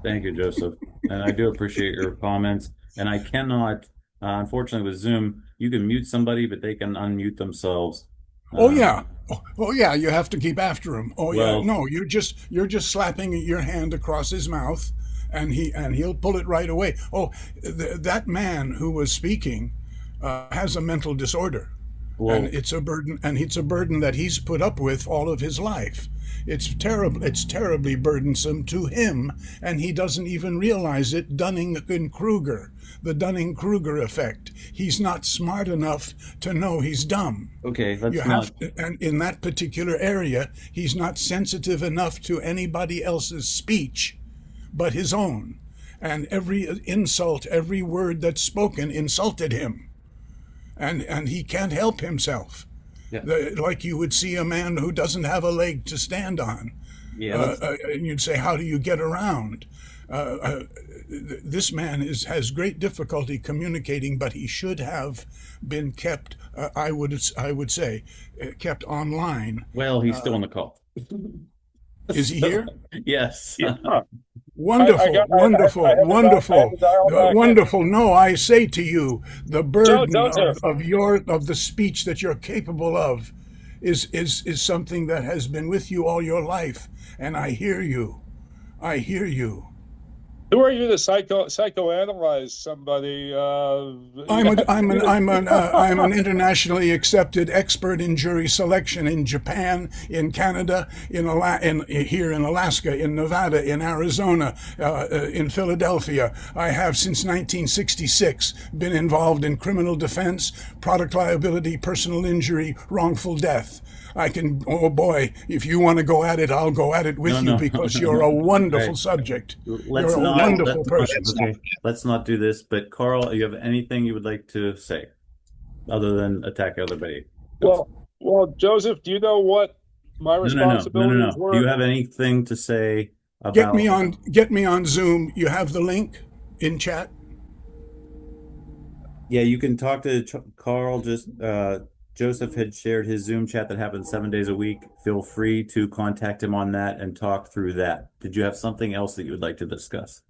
Thank you, Joseph. And I do appreciate your comments. And I cannot, unfortunately, with Zoom, you can mute somebody, but they can unmute themselves. Oh yeah. Oh yeah. You have to keep after him. Oh yeah. No, you're just slapping your hand across his mouth, and he'll pull it right away. Oh, that man who was speaking has a mental disorder. Whoa. And it's a burden that he's put up with all of his life. It's terribly burdensome to him, and he doesn't even realize it. Dunning-Kruger, the Dunning-Kruger effect. He's not smart enough to know he's dumb. Okay, and in that particular area, he's not sensitive enough to anybody else's speech but his own. And every insult, every word that's spoken insulted him. And he can't help himself. Yeah. Like you would see a man who doesn't have a leg to stand on. Yeah, and you'd say, how do you get around? This man has great difficulty communicating, but he should have been kept, I would say, kept online. Well, he's still on the call. Is he here? Yes. Yeah. Wonderful, I wonderful, had wonderful, to dial back in. wonderful. No, I say to you, the burden Joseph, of the speech that you're capable of is something that has been with you all your life, and I hear you. I hear you. who are you to psychoanalyze somebody? I'm an internationally accepted expert in jury selection in Japan, in Canada, here in Alaska, in Nevada, in Arizona, in Philadelphia. I have since 1966 been involved in criminal defense, product liability, personal injury, wrongful death. I can, oh boy, if you want to go at it, I'll go at it with you because you're a wonderful Right. subject. Let's You're a not, wonderful person. okay, let's not do this. But Carl, you have anything you would like to say other than attack everybody? Well, Joseph, do you know what my responsibilities No. Do were? you have anything to say Get about? me on Zoom. You have the link in chat. Yeah, you can talk to Carl. Just Joseph had shared his Zoom chat that happens 7 days a week. Feel free to contact him on that and talk through that. Did you have something else that you would like to discuss?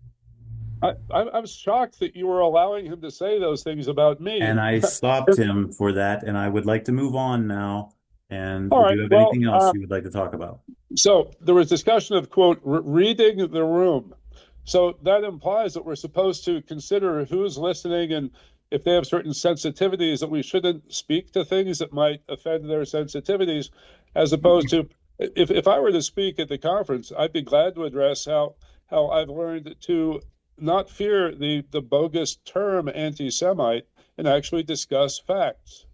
I'm shocked that you were allowing him to say those things about me. And I stopped him for that, and I would like to move on now. And All do right, you have well, anything else you would like to talk about? So there was discussion of, quote, reading the room. So that implies that we're supposed to consider who's listening and if they have certain sensitivities that we shouldn't speak to things that might offend their sensitivities, as opposed to if I were to speak at the conference, I'd be glad to address how I've learned to not fear the bogus term anti-Semite and actually discuss facts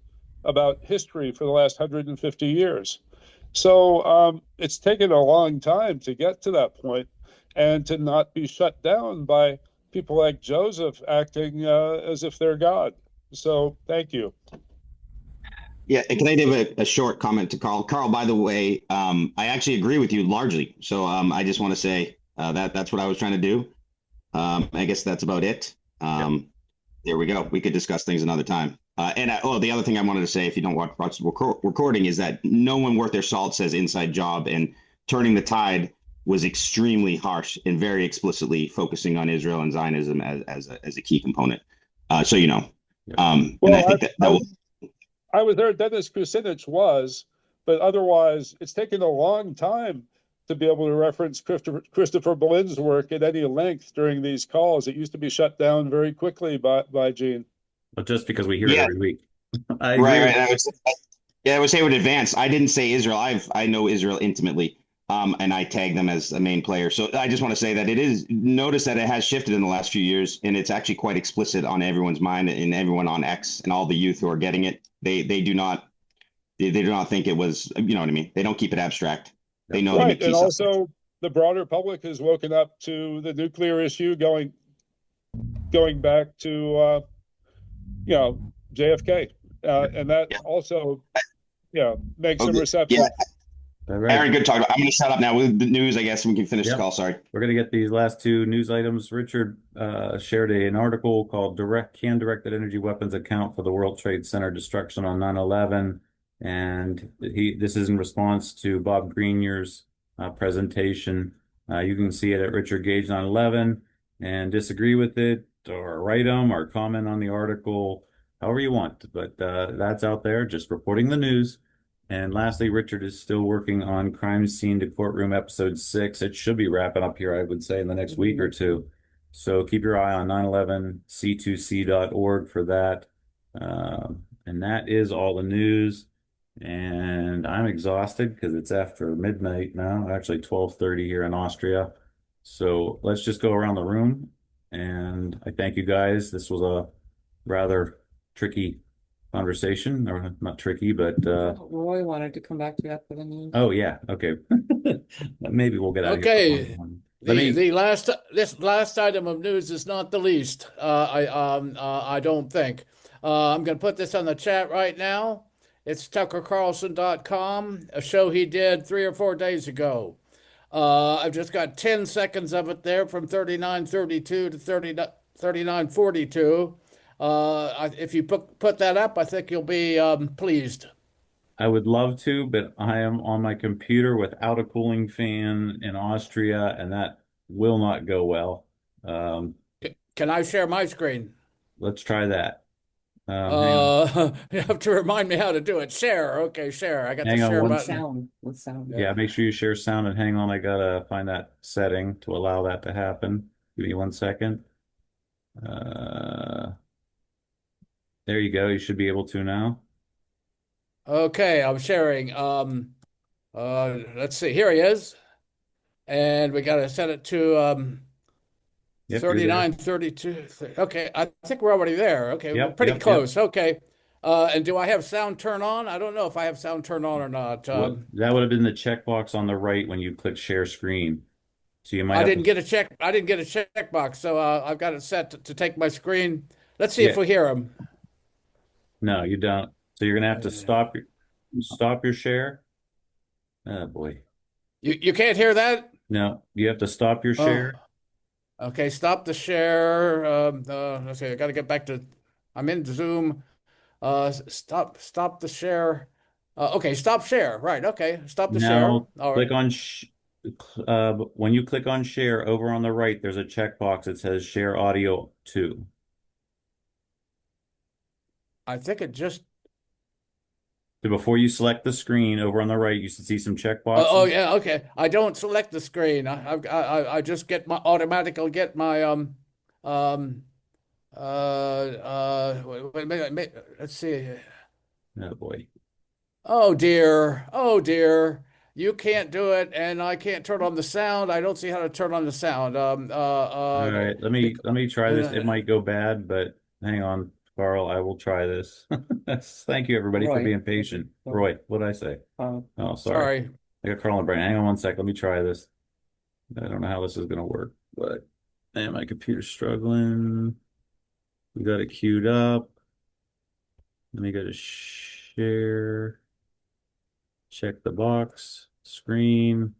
about history for the last 150 years. So it's taken a long time to get to that point and to not be shut down by people like Joseph acting as if they're God. So thank you. Yeah, can I give a short comment to Carl? Carl, by the way, I actually agree with you largely. So I just want to say that's what I was trying to do. I guess that's about it. There we go. We could discuss things another time. The other thing I wanted to say, if you don't watch the recording, is that no one worth their salt says inside job, and turning the tide was extremely harsh and very explicitly focusing on Israel and Zionism as a key component. So you know, and I think that will. I was there. Dennis Kucinich was, but otherwise, it's taken a long time to be able to reference Christopher Bolin's work at any length during these calls. It used to be shut down very quickly by Gene. But just because we hear it every week. I agree. Right. I would say with advance. I didn't say Israel. I know Israel intimately, and I tag them as a main player. So I just want to say that notice that it has shifted in the last few years, and it's actually quite explicit on everyone's mind and everyone on X and all the youth who are getting it. They do not think it was, you know what I mean? They don't keep it abstract. They know. Right, and also the broader public has woken up to the nuclear issue going back to JFK, and that also makes them receptive. Yeah. Right. Aaron, good talk. I'm going to shut up now with the news, I guess, and we can finish the call. Sorry. We're going to get these last two news items. Richard shared an article called Can Directed Energy Weapons Account for the World Trade Center Destruction on 9/11? And this is in response to Bob Greenyer's presentation. You can see it at Richard Gage 9/11 and disagree with it or write them or comment on the article, however you want. But that's out there, just reporting the news. And lastly, Richard is still working on Crime Scene to Courtroom Episode 6. It should be wrapping up here, I would say, in the next week or two. So keep your eye on 911c2c.org for that. And that is all the news. And I'm exhausted because it's after midnight now, actually 12:30 here in Austria. So let's just go around the room. And I thank you guys. This was a rather tricky conversation, or not tricky, but Roy wanted to come back to that for the news. Oh yeah, okay. Maybe we'll get out of Okay. here. This last item of news is not the least. I don't think. I'm going to put this on the chat right now. It's tuckercarlson.com, a show he did 3 or 4 days ago. I've just got 10 seconds of it there from 39:32 to 39:42. If you put that up, I think you'll be pleased. I would love to, but I am on my computer without a cooling fan in Austria, and that will not go well. Um, Can I share my screen? let's try that. Hang on. You have to remind me how to do it. Share. Okay, share. I got the Hang on share one. With button. sound, with sound. Yeah, make sure you share sound and hang on. I gotta find that setting to allow that to happen. Give me 1 second. Uh, there you go. You should be able to now. Okay, I'm sharing. Let's see. Here he is. And we got to set it to Yep, you're there. 39, 32. Okay, I think we're already there. Okay, we're Yep, pretty yep, close. Okay. And do I have sound turned on? I don't know if I have sound turned on or not. That would have been the checkbox on the right when you click share screen. So you might I have didn't to, get a check. I didn't get a checkbox, so I've got it set to take my screen. Let's see yeah, if we hear him. no, you don't. So you're gonna have to stop your share. Oh boy. You can't hear that? No, you have to stop your Oh, share. okay. Stop the share. Let's see. I got to get back to. I'm in Zoom. Stop the share. Okay, stop share. Right. Okay, stop the share. Now All right. click on when you click on share over on the right, there's a checkbox that says share audio to. I think it just. So before you select the screen over on the right, you should see some Oh checkboxes. yeah. Okay. I don't select the screen. I just get my automatically get my um wait a minute. Let's see. Oh boy. Oh dear. Oh dear. You can't do it, and I can't turn on the sound. I don't see how to turn on the sound. All right, let me try this. It might go bad, but hang on, Carl. I will try this. Thank you, everybody, for Roy. being patient. Roy, what did I say? Oh, sorry. Sorry. I got Carl on the brain. Hang on 1 sec. Let me try this. I don't know how this is gonna work, but man, my computer's struggling. We got it queued up. Let me go to share. Check the box. Screen.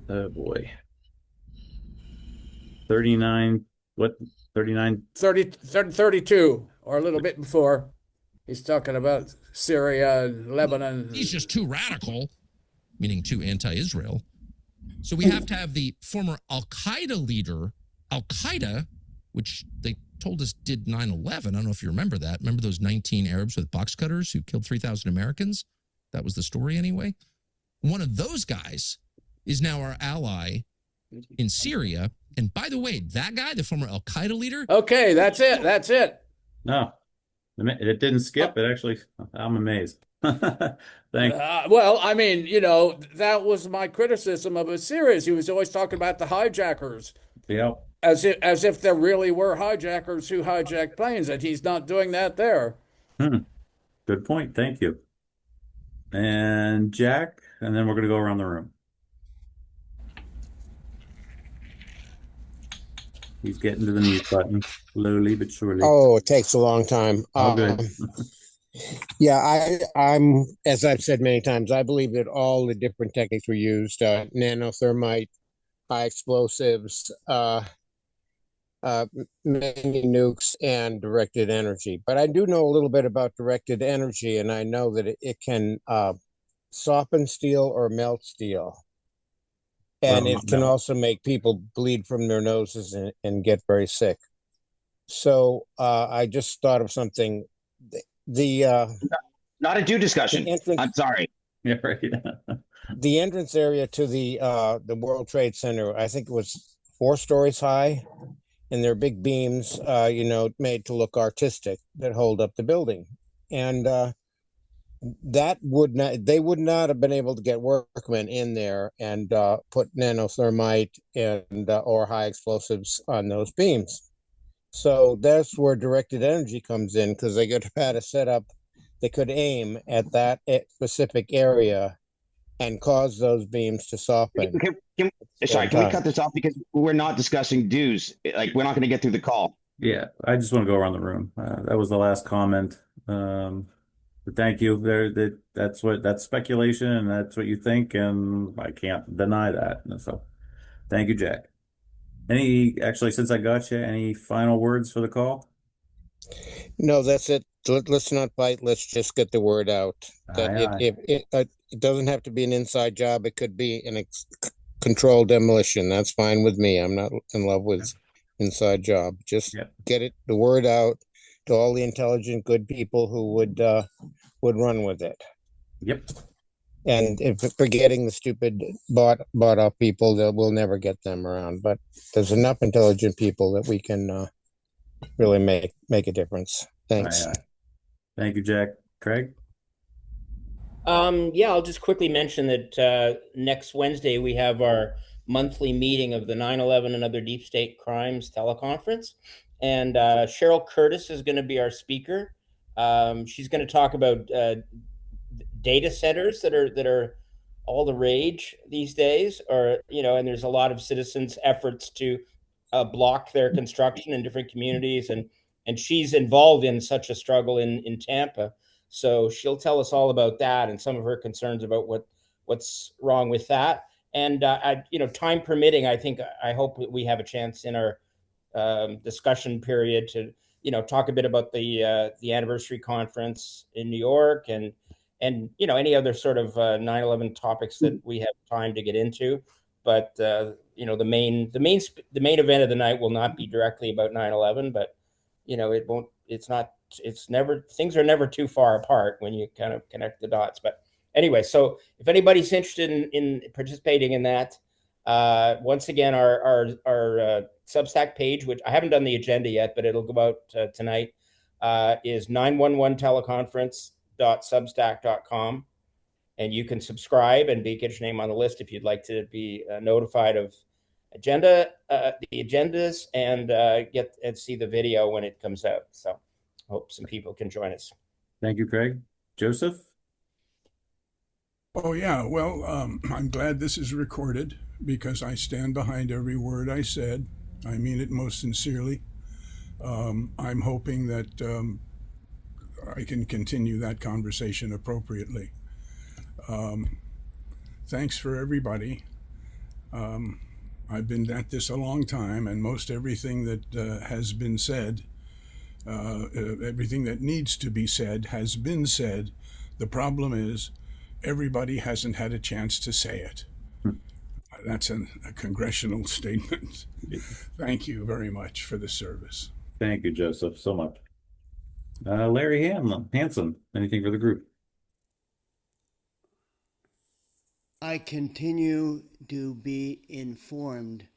Oh boy. 39, what? 39? 32, or a little bit before. He's talking about Syria and Lebanon. He's just too radical, meaning too anti-Israel. So we have to have the former Al-Qaeda leader, Al-Qaeda, which they told us did 9/11. I don't know if you remember that. Remember those 19 Arabs with box cutters who killed 3,000 Americans? That was the story anyway. One of those guys is now our ally in Syria. And by the way, that guy, the former Al-Qaeda leader. Okay, that's it. That's it. No, it didn't skip. It actually, I'm amazed. Thanks. Well, I mean, that was my criticism of his series. He was always talking about the hijackers. Yep. As if there really were hijackers who hijacked planes, and he's not doing that there. Good point. Thank you. And Jack, and then we're going to go around the room. He's getting to the mute button slowly but surely. Oh, it takes a long time. Oh, good. Yeah, I'm, as I've said many times, I believe that all the different techniques were used, nanothermite, high explosives, many nukes, and directed energy. But I do know a little bit about directed energy, and I know that it can soften steel or melt steel. And Well, it can also make people bleed from their noses and get very sick. So I just thought of something. Not a due discussion. I'm sorry. Yeah, right. The entrance area to the World Trade Center, I think it was 4 stories high, and there are big beams, made to look artistic that hold up the building. And they would not have been able to get workmen in there and put nanothermite and or high explosives on those beams. So that's where directed energy comes in, because they could have had a setup they could aim at that specific area and cause those beams to soften. Can we cut this off, because we're not discussing dues? Like, we're not going to get through the call. Yeah, I just want to go around the room. That was the last comment. But thank you. That's speculation, and that's what you think, and I can't deny that. And so, thank you, Jack. Actually, since I got you, any final words for the call? No, that's it. Let's not fight. Let's just get the word out that Aye, aye. it doesn't have to be an inside job. It could be an controlled demolition. That's fine with me. I'm not in love with inside job. Just Yep. get the word out to all the intelligent, good people who would run with it. Yep. And if forgetting the stupid bought off people, that we'll never get them around. But there's enough intelligent people that we can really make a difference. Thanks. Aye, aye. Thank you, Jack. Craig? Yeah, I'll just quickly mention that next Wednesday we have our monthly meeting of the 9/11 and other deep state crimes teleconference. And Cheryl Curtis is going to be our speaker. She's going to talk about data centers that are all the rage these days, or and there's a lot of citizens' efforts to block their construction in different communities, and she's involved in such a struggle in Tampa. So she'll tell us all about that and some of her concerns about what's wrong with that. And time permitting, I hope that we have a chance in our discussion period to talk a bit about the anniversary conference in New York and any other sort of 9/11 topics that we have time to get into. But the main event of the night will not be directly about 9/11, but it won't. It's never, things are never too far apart when you kind of connect the dots. But anyway, so if anybody's interested in participating in that, once again, our Substack page, which I haven't done the agenda yet, but it'll go out tonight, is 911teleconference.substack.com. And you can subscribe and get your name on the list if you'd like to be notified of the agendas, and get and see the video when it comes out. So hope some people can join us. Thank you, Craig. Joseph? Oh, yeah. Well, I'm glad this is recorded because I stand behind every word I said. I mean it most sincerely. I'm hoping that I can continue that conversation appropriately. Thanks for everybody. I've been at this a long time, and most everything that has been said, everything that needs to be said has been said. The problem is everybody hasn't had a chance to say it. That's a congressional statement. Thank you very much for the service. Thank you, Joseph, so much. Larry Hanson, anything for the group? I continue to be informed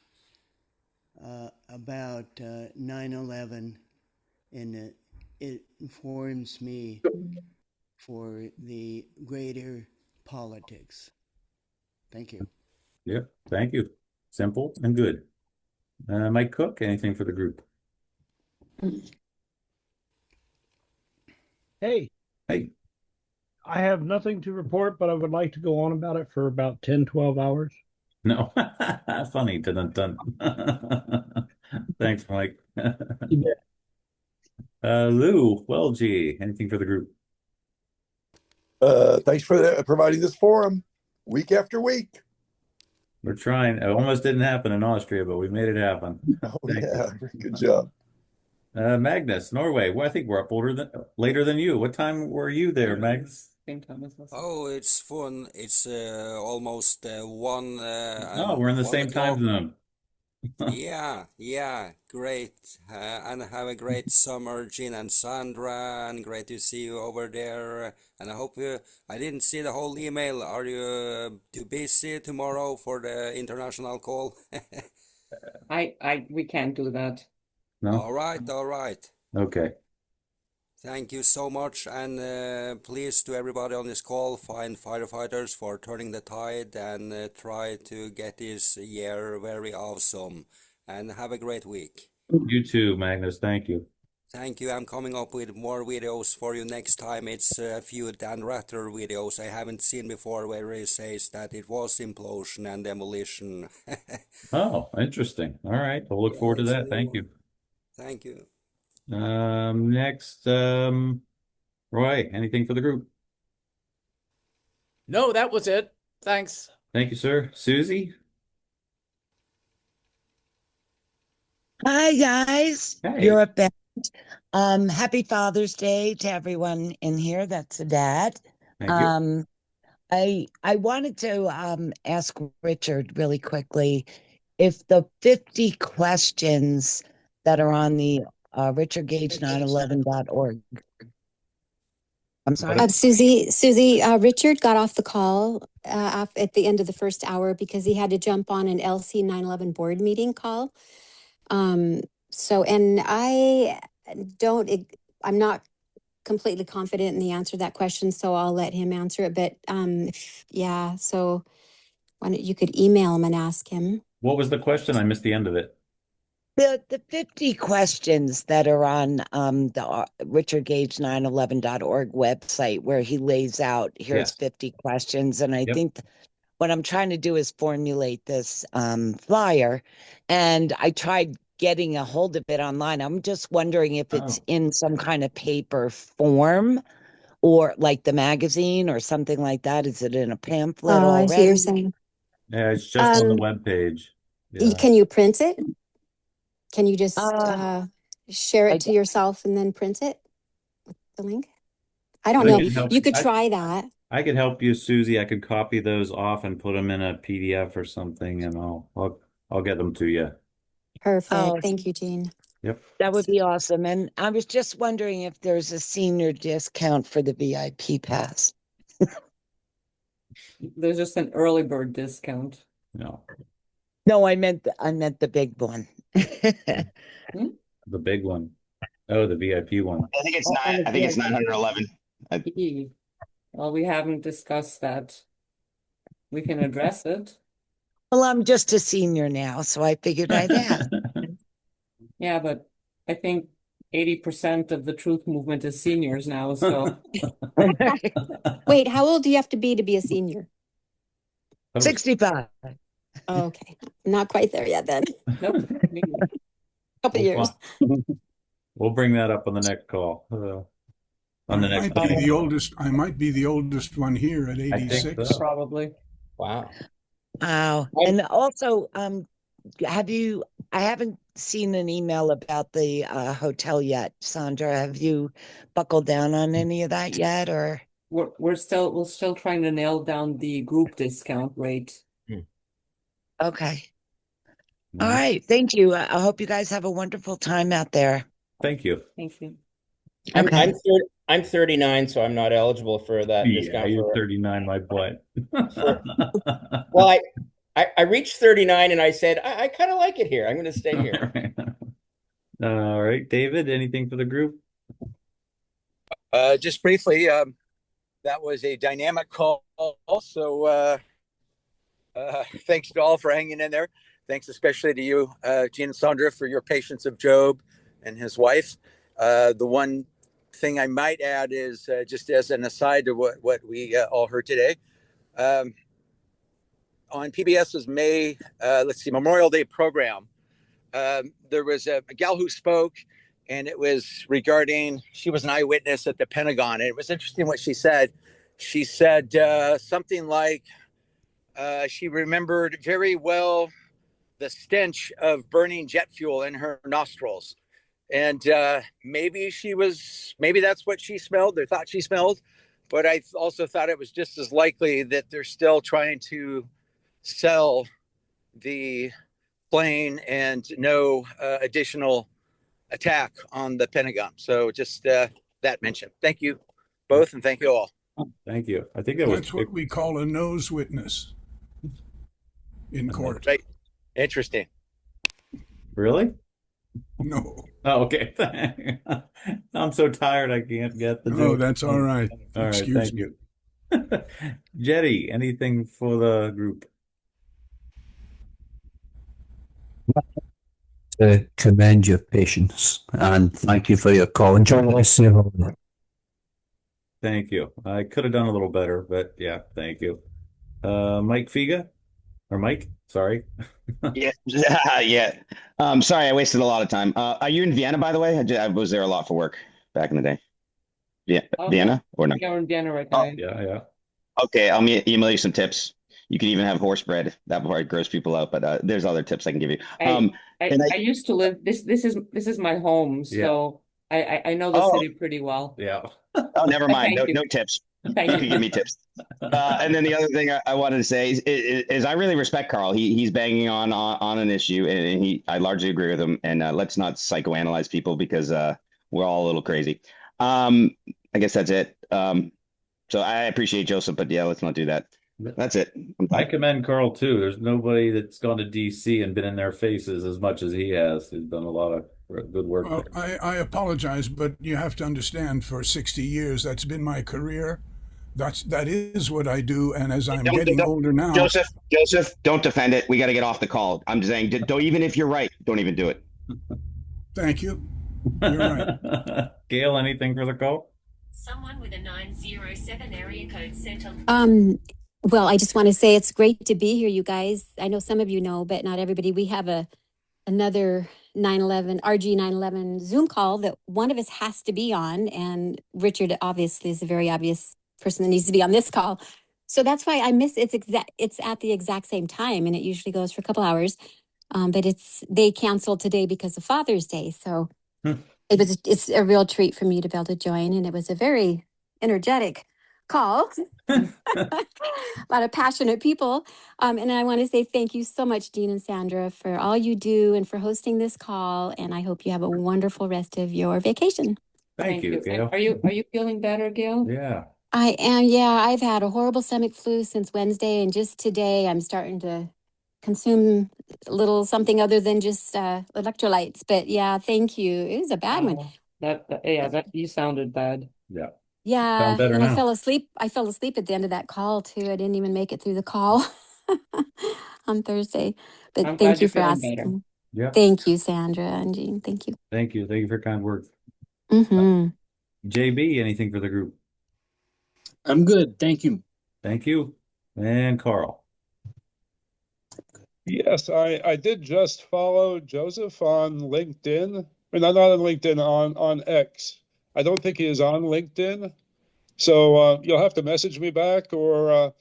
about 9/11, and it informs me for the greater politics. Thank you. Yep, thank you. Simple and good. Mike Cook, anything for the group? Hey. Hey. I have nothing to report, but I would like to go on about it for about 10, 12 hours. No, funny. Dun, dun, dun. Thanks, Mike. Lou, well, gee, anything for the group? Thanks for providing this forum week after week. We're trying. It almost didn't happen in Austria, but we made it happen. Oh, yeah. Good job. Magnus, Norway. Well, I think we're up later than you. What time were you there, Magnus? Same time as us. Oh, it's fun. It's almost one. Oh, we're in the same time zone. Yeah, great. And have a great summer, Jean and Sandra, and great to see you over there. And I hope I didn't see the whole email. Are you too busy tomorrow for the international call? We can't do that. No? All right. Okay. Thank you so much, and please to everybody on this call, find firefighters for turning the tide and try to get this year very awesome. And have a great week. You too, Magnus. Thank you. Thank you. I'm coming up with more videos for you next time. It's a few Dan Rather videos I haven't seen before where he says that it was implosion and demolition. Oh, interesting. All right. We'll look forward to that. Thank you. Thank you. Next, Roy, anything for the group? No, that was it. Thanks. Thank you, sir. Susie? Hi, guys. Hey. You're back. Happy Father's Day to everyone in here. That's a dad. Thank you. I wanted to ask Richard really quickly if the 50 questions that are on the richardgage911.org. I'm sorry. Susie, Richard got off the call at the end of the first hour because he had to jump on an LC 911 board meeting call. And I'm not completely confident in the answer to that question, so I'll let him answer it. But yeah, so why don't you could email him and ask him. What was the question? I missed the end of it. The 50 questions that are on the richardgage911.org website where he lays out, here's 50 questions. And I think what I'm trying to do is formulate this flyer. And I tried getting a hold of it online. I'm just wondering if it's in some kind of paper form or like the magazine or something like that. Is it in a pamphlet already? I see what you're saying. Yeah, it's just on the webpage. Yeah. Can you print it? Can you just share it to yourself and then print it with the link? I don't know. You could try that. I could help you, Susie. I could copy those off and put them in a PDF or something, and I'll get them to you. Perfect. Thank you, Jean. Yep. That would be awesome. And I was just wondering if there's a senior discount for the VIP pass. There's just an early bird discount. No. No, I meant the big one. The big one. Oh, the VIP one. I think it's 911. Well, we haven't discussed that. We can address it. Well, I'm just a senior now, so I figured I'd ask. Yeah, but I think 80% of the truth movement is seniors now, so. Wait, how old do you have to be a senior? 65. Oh, okay. Not quite there yet then. Nope. Couple years. We'll bring that up on the next call. On the next might be the oldest. I might be the oldest one here at 86. I think so. Probably. Wow. Wow. And also, I haven't seen an email about the hotel yet, Sandra. Have you buckled down on any of that yet, or? We're still trying to nail down the group discount rate. Okay. All right. Thank you. I hope you guys have a wonderful time out there. Thank you. Thank you. I'm 39, so I'm not eligible for that discount. Yeah, you're 39, my butt. Well, I reached 39 and I said, I kind of like it here. I'm going to stay here. All right, David, anything for the group? Just briefly, that was a dynamic call. So thanks to all for hanging in there. Thanks especially to you, Jean and Sandra, for your patience of Job and his wife. The one thing I might add is just as an aside to what we all heard today. On PBS's Memorial Day program, there was a gal who spoke, and it was regarding, she was an eyewitness at the Pentagon. And it was interesting what she said. She said something like she remembered very well the stench of burning jet fuel in her nostrils. And maybe that's what she smelled or thought she smelled. But I also thought it was just as likely that they're still trying to sell the plane and no additional attack on the Pentagon. So just that mention. Thank you both, and thank you all. Thank you. I think that's what we call a nose witness in court. Right. Interesting. Really? No. Oh, okay. I'm so tired I can't get the joke. Oh, that's all right. All right, thank you. Jetty, anything for the group? To commend your patience and thank you for your call. Enjoy the rest of your holiday. Thank you. I could have done a little better, but yeah, thank you. Mike Figa? Or Mike? Sorry. Yeah. Sorry, I wasted a lot of time. Are you in Vienna, by the way? I was there a lot for work back in the day. Yeah, Vienna or no? Yeah, we're in Vienna right now. Yeah. Okay, I'll email you some tips. You can even have horse bread. That part gross people out, but there's other tips I can give you. I used to live. This is my home. So I know the Oh, city pretty well. Yeah. oh, never mind. Thank No, you. no tips. Thank You you. could give me tips. And then the other thing I wanted to say is I really respect Carl. He's banging on an issue, and I largely agree with him. And let's not psychoanalyze people because we're all a little crazy. I guess that's it. So I appreciate Joseph, but yeah, let's not do that. That's it. I commend Carl too. There's nobody that's gone to DC and been in their faces as much as he has. He's done a lot of good work Well, there. I apologize, but you have to understand for 60 years, that's been my career. That is what I do. And as I'm getting older now. Joseph, don't defend it. We got to get off the call. I'm just saying, don't, even if you're right, don't even do it. Thank you. You're right. Gail, anything for the call? Someone with a 907 area code sent a Well, I just want to say it's great to be here, you guys. I know some of you know, but not everybody. We have another 911 RG 911 Zoom call that one of us has to be on, and Richard obviously is a very obvious person that needs to be on this call. So that's why I miss it's at the exact same time, and it usually goes for a couple hours. But they canceled today because of Father's Day, so it's a real treat for me to be able to join, and it was a very energetic call. A lot of passionate people. And I want to say thank you so much, Dean and Sandra, for all you do and for hosting this call. And I hope you have a wonderful rest of your vacation. Thank you, Gail. Are you feeling better, Gail? Yeah. I am. Yeah, I've had a horrible stomach flu since Wednesday, and just today I'm starting to consume a little something other than just electrolytes. But yeah, thank you. It was a bad one. That you sounded bad. Yeah. Yeah, Sound better and now. I fell asleep at the end of that call too. I didn't even make it through the call on Thursday. But I'm thank glad you you're for feeling asking. better. Yeah. Thank you, Sandra and Jean. Thank you. Thank you. Thank you for your kind words. Mm-hmm. JB, anything for the group? I'm good. Thank you. Thank you. And Carl. Yes, I did just follow Joseph on LinkedIn. I mean, not on LinkedIn, on X. I don't think he is on LinkedIn. So you'll have to message me back, or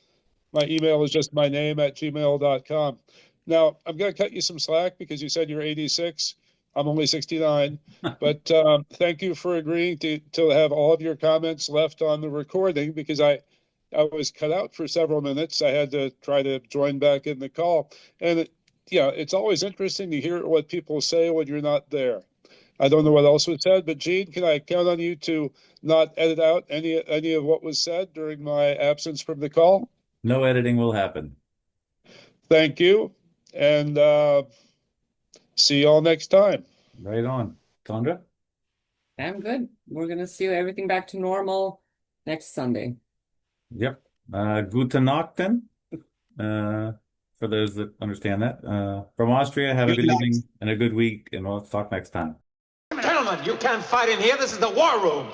my email is just my name at gmail.com. Now, I'm going to cut you some slack because you said you're 86. I'm only 69. But thank you for agreeing to have all of your comments left on the recording, because I was cut out for several minutes. I had to try to join back in the call. And it's always interesting to hear what people say when you're not there. I don't know what else was said, but Gene, can I count on you to not edit out any of what was said during my absence from the call? No editing will happen. Thank you. And see y'all next time. Right on. Sandra? I'm good. We're going to see everything back to normal next Sunday. Yep. Guten Nachten. For those that understand that. From Austria, have a good evening and a good week, and we'll talk next time. Gentlemen, you can't fight in here. This is the war room.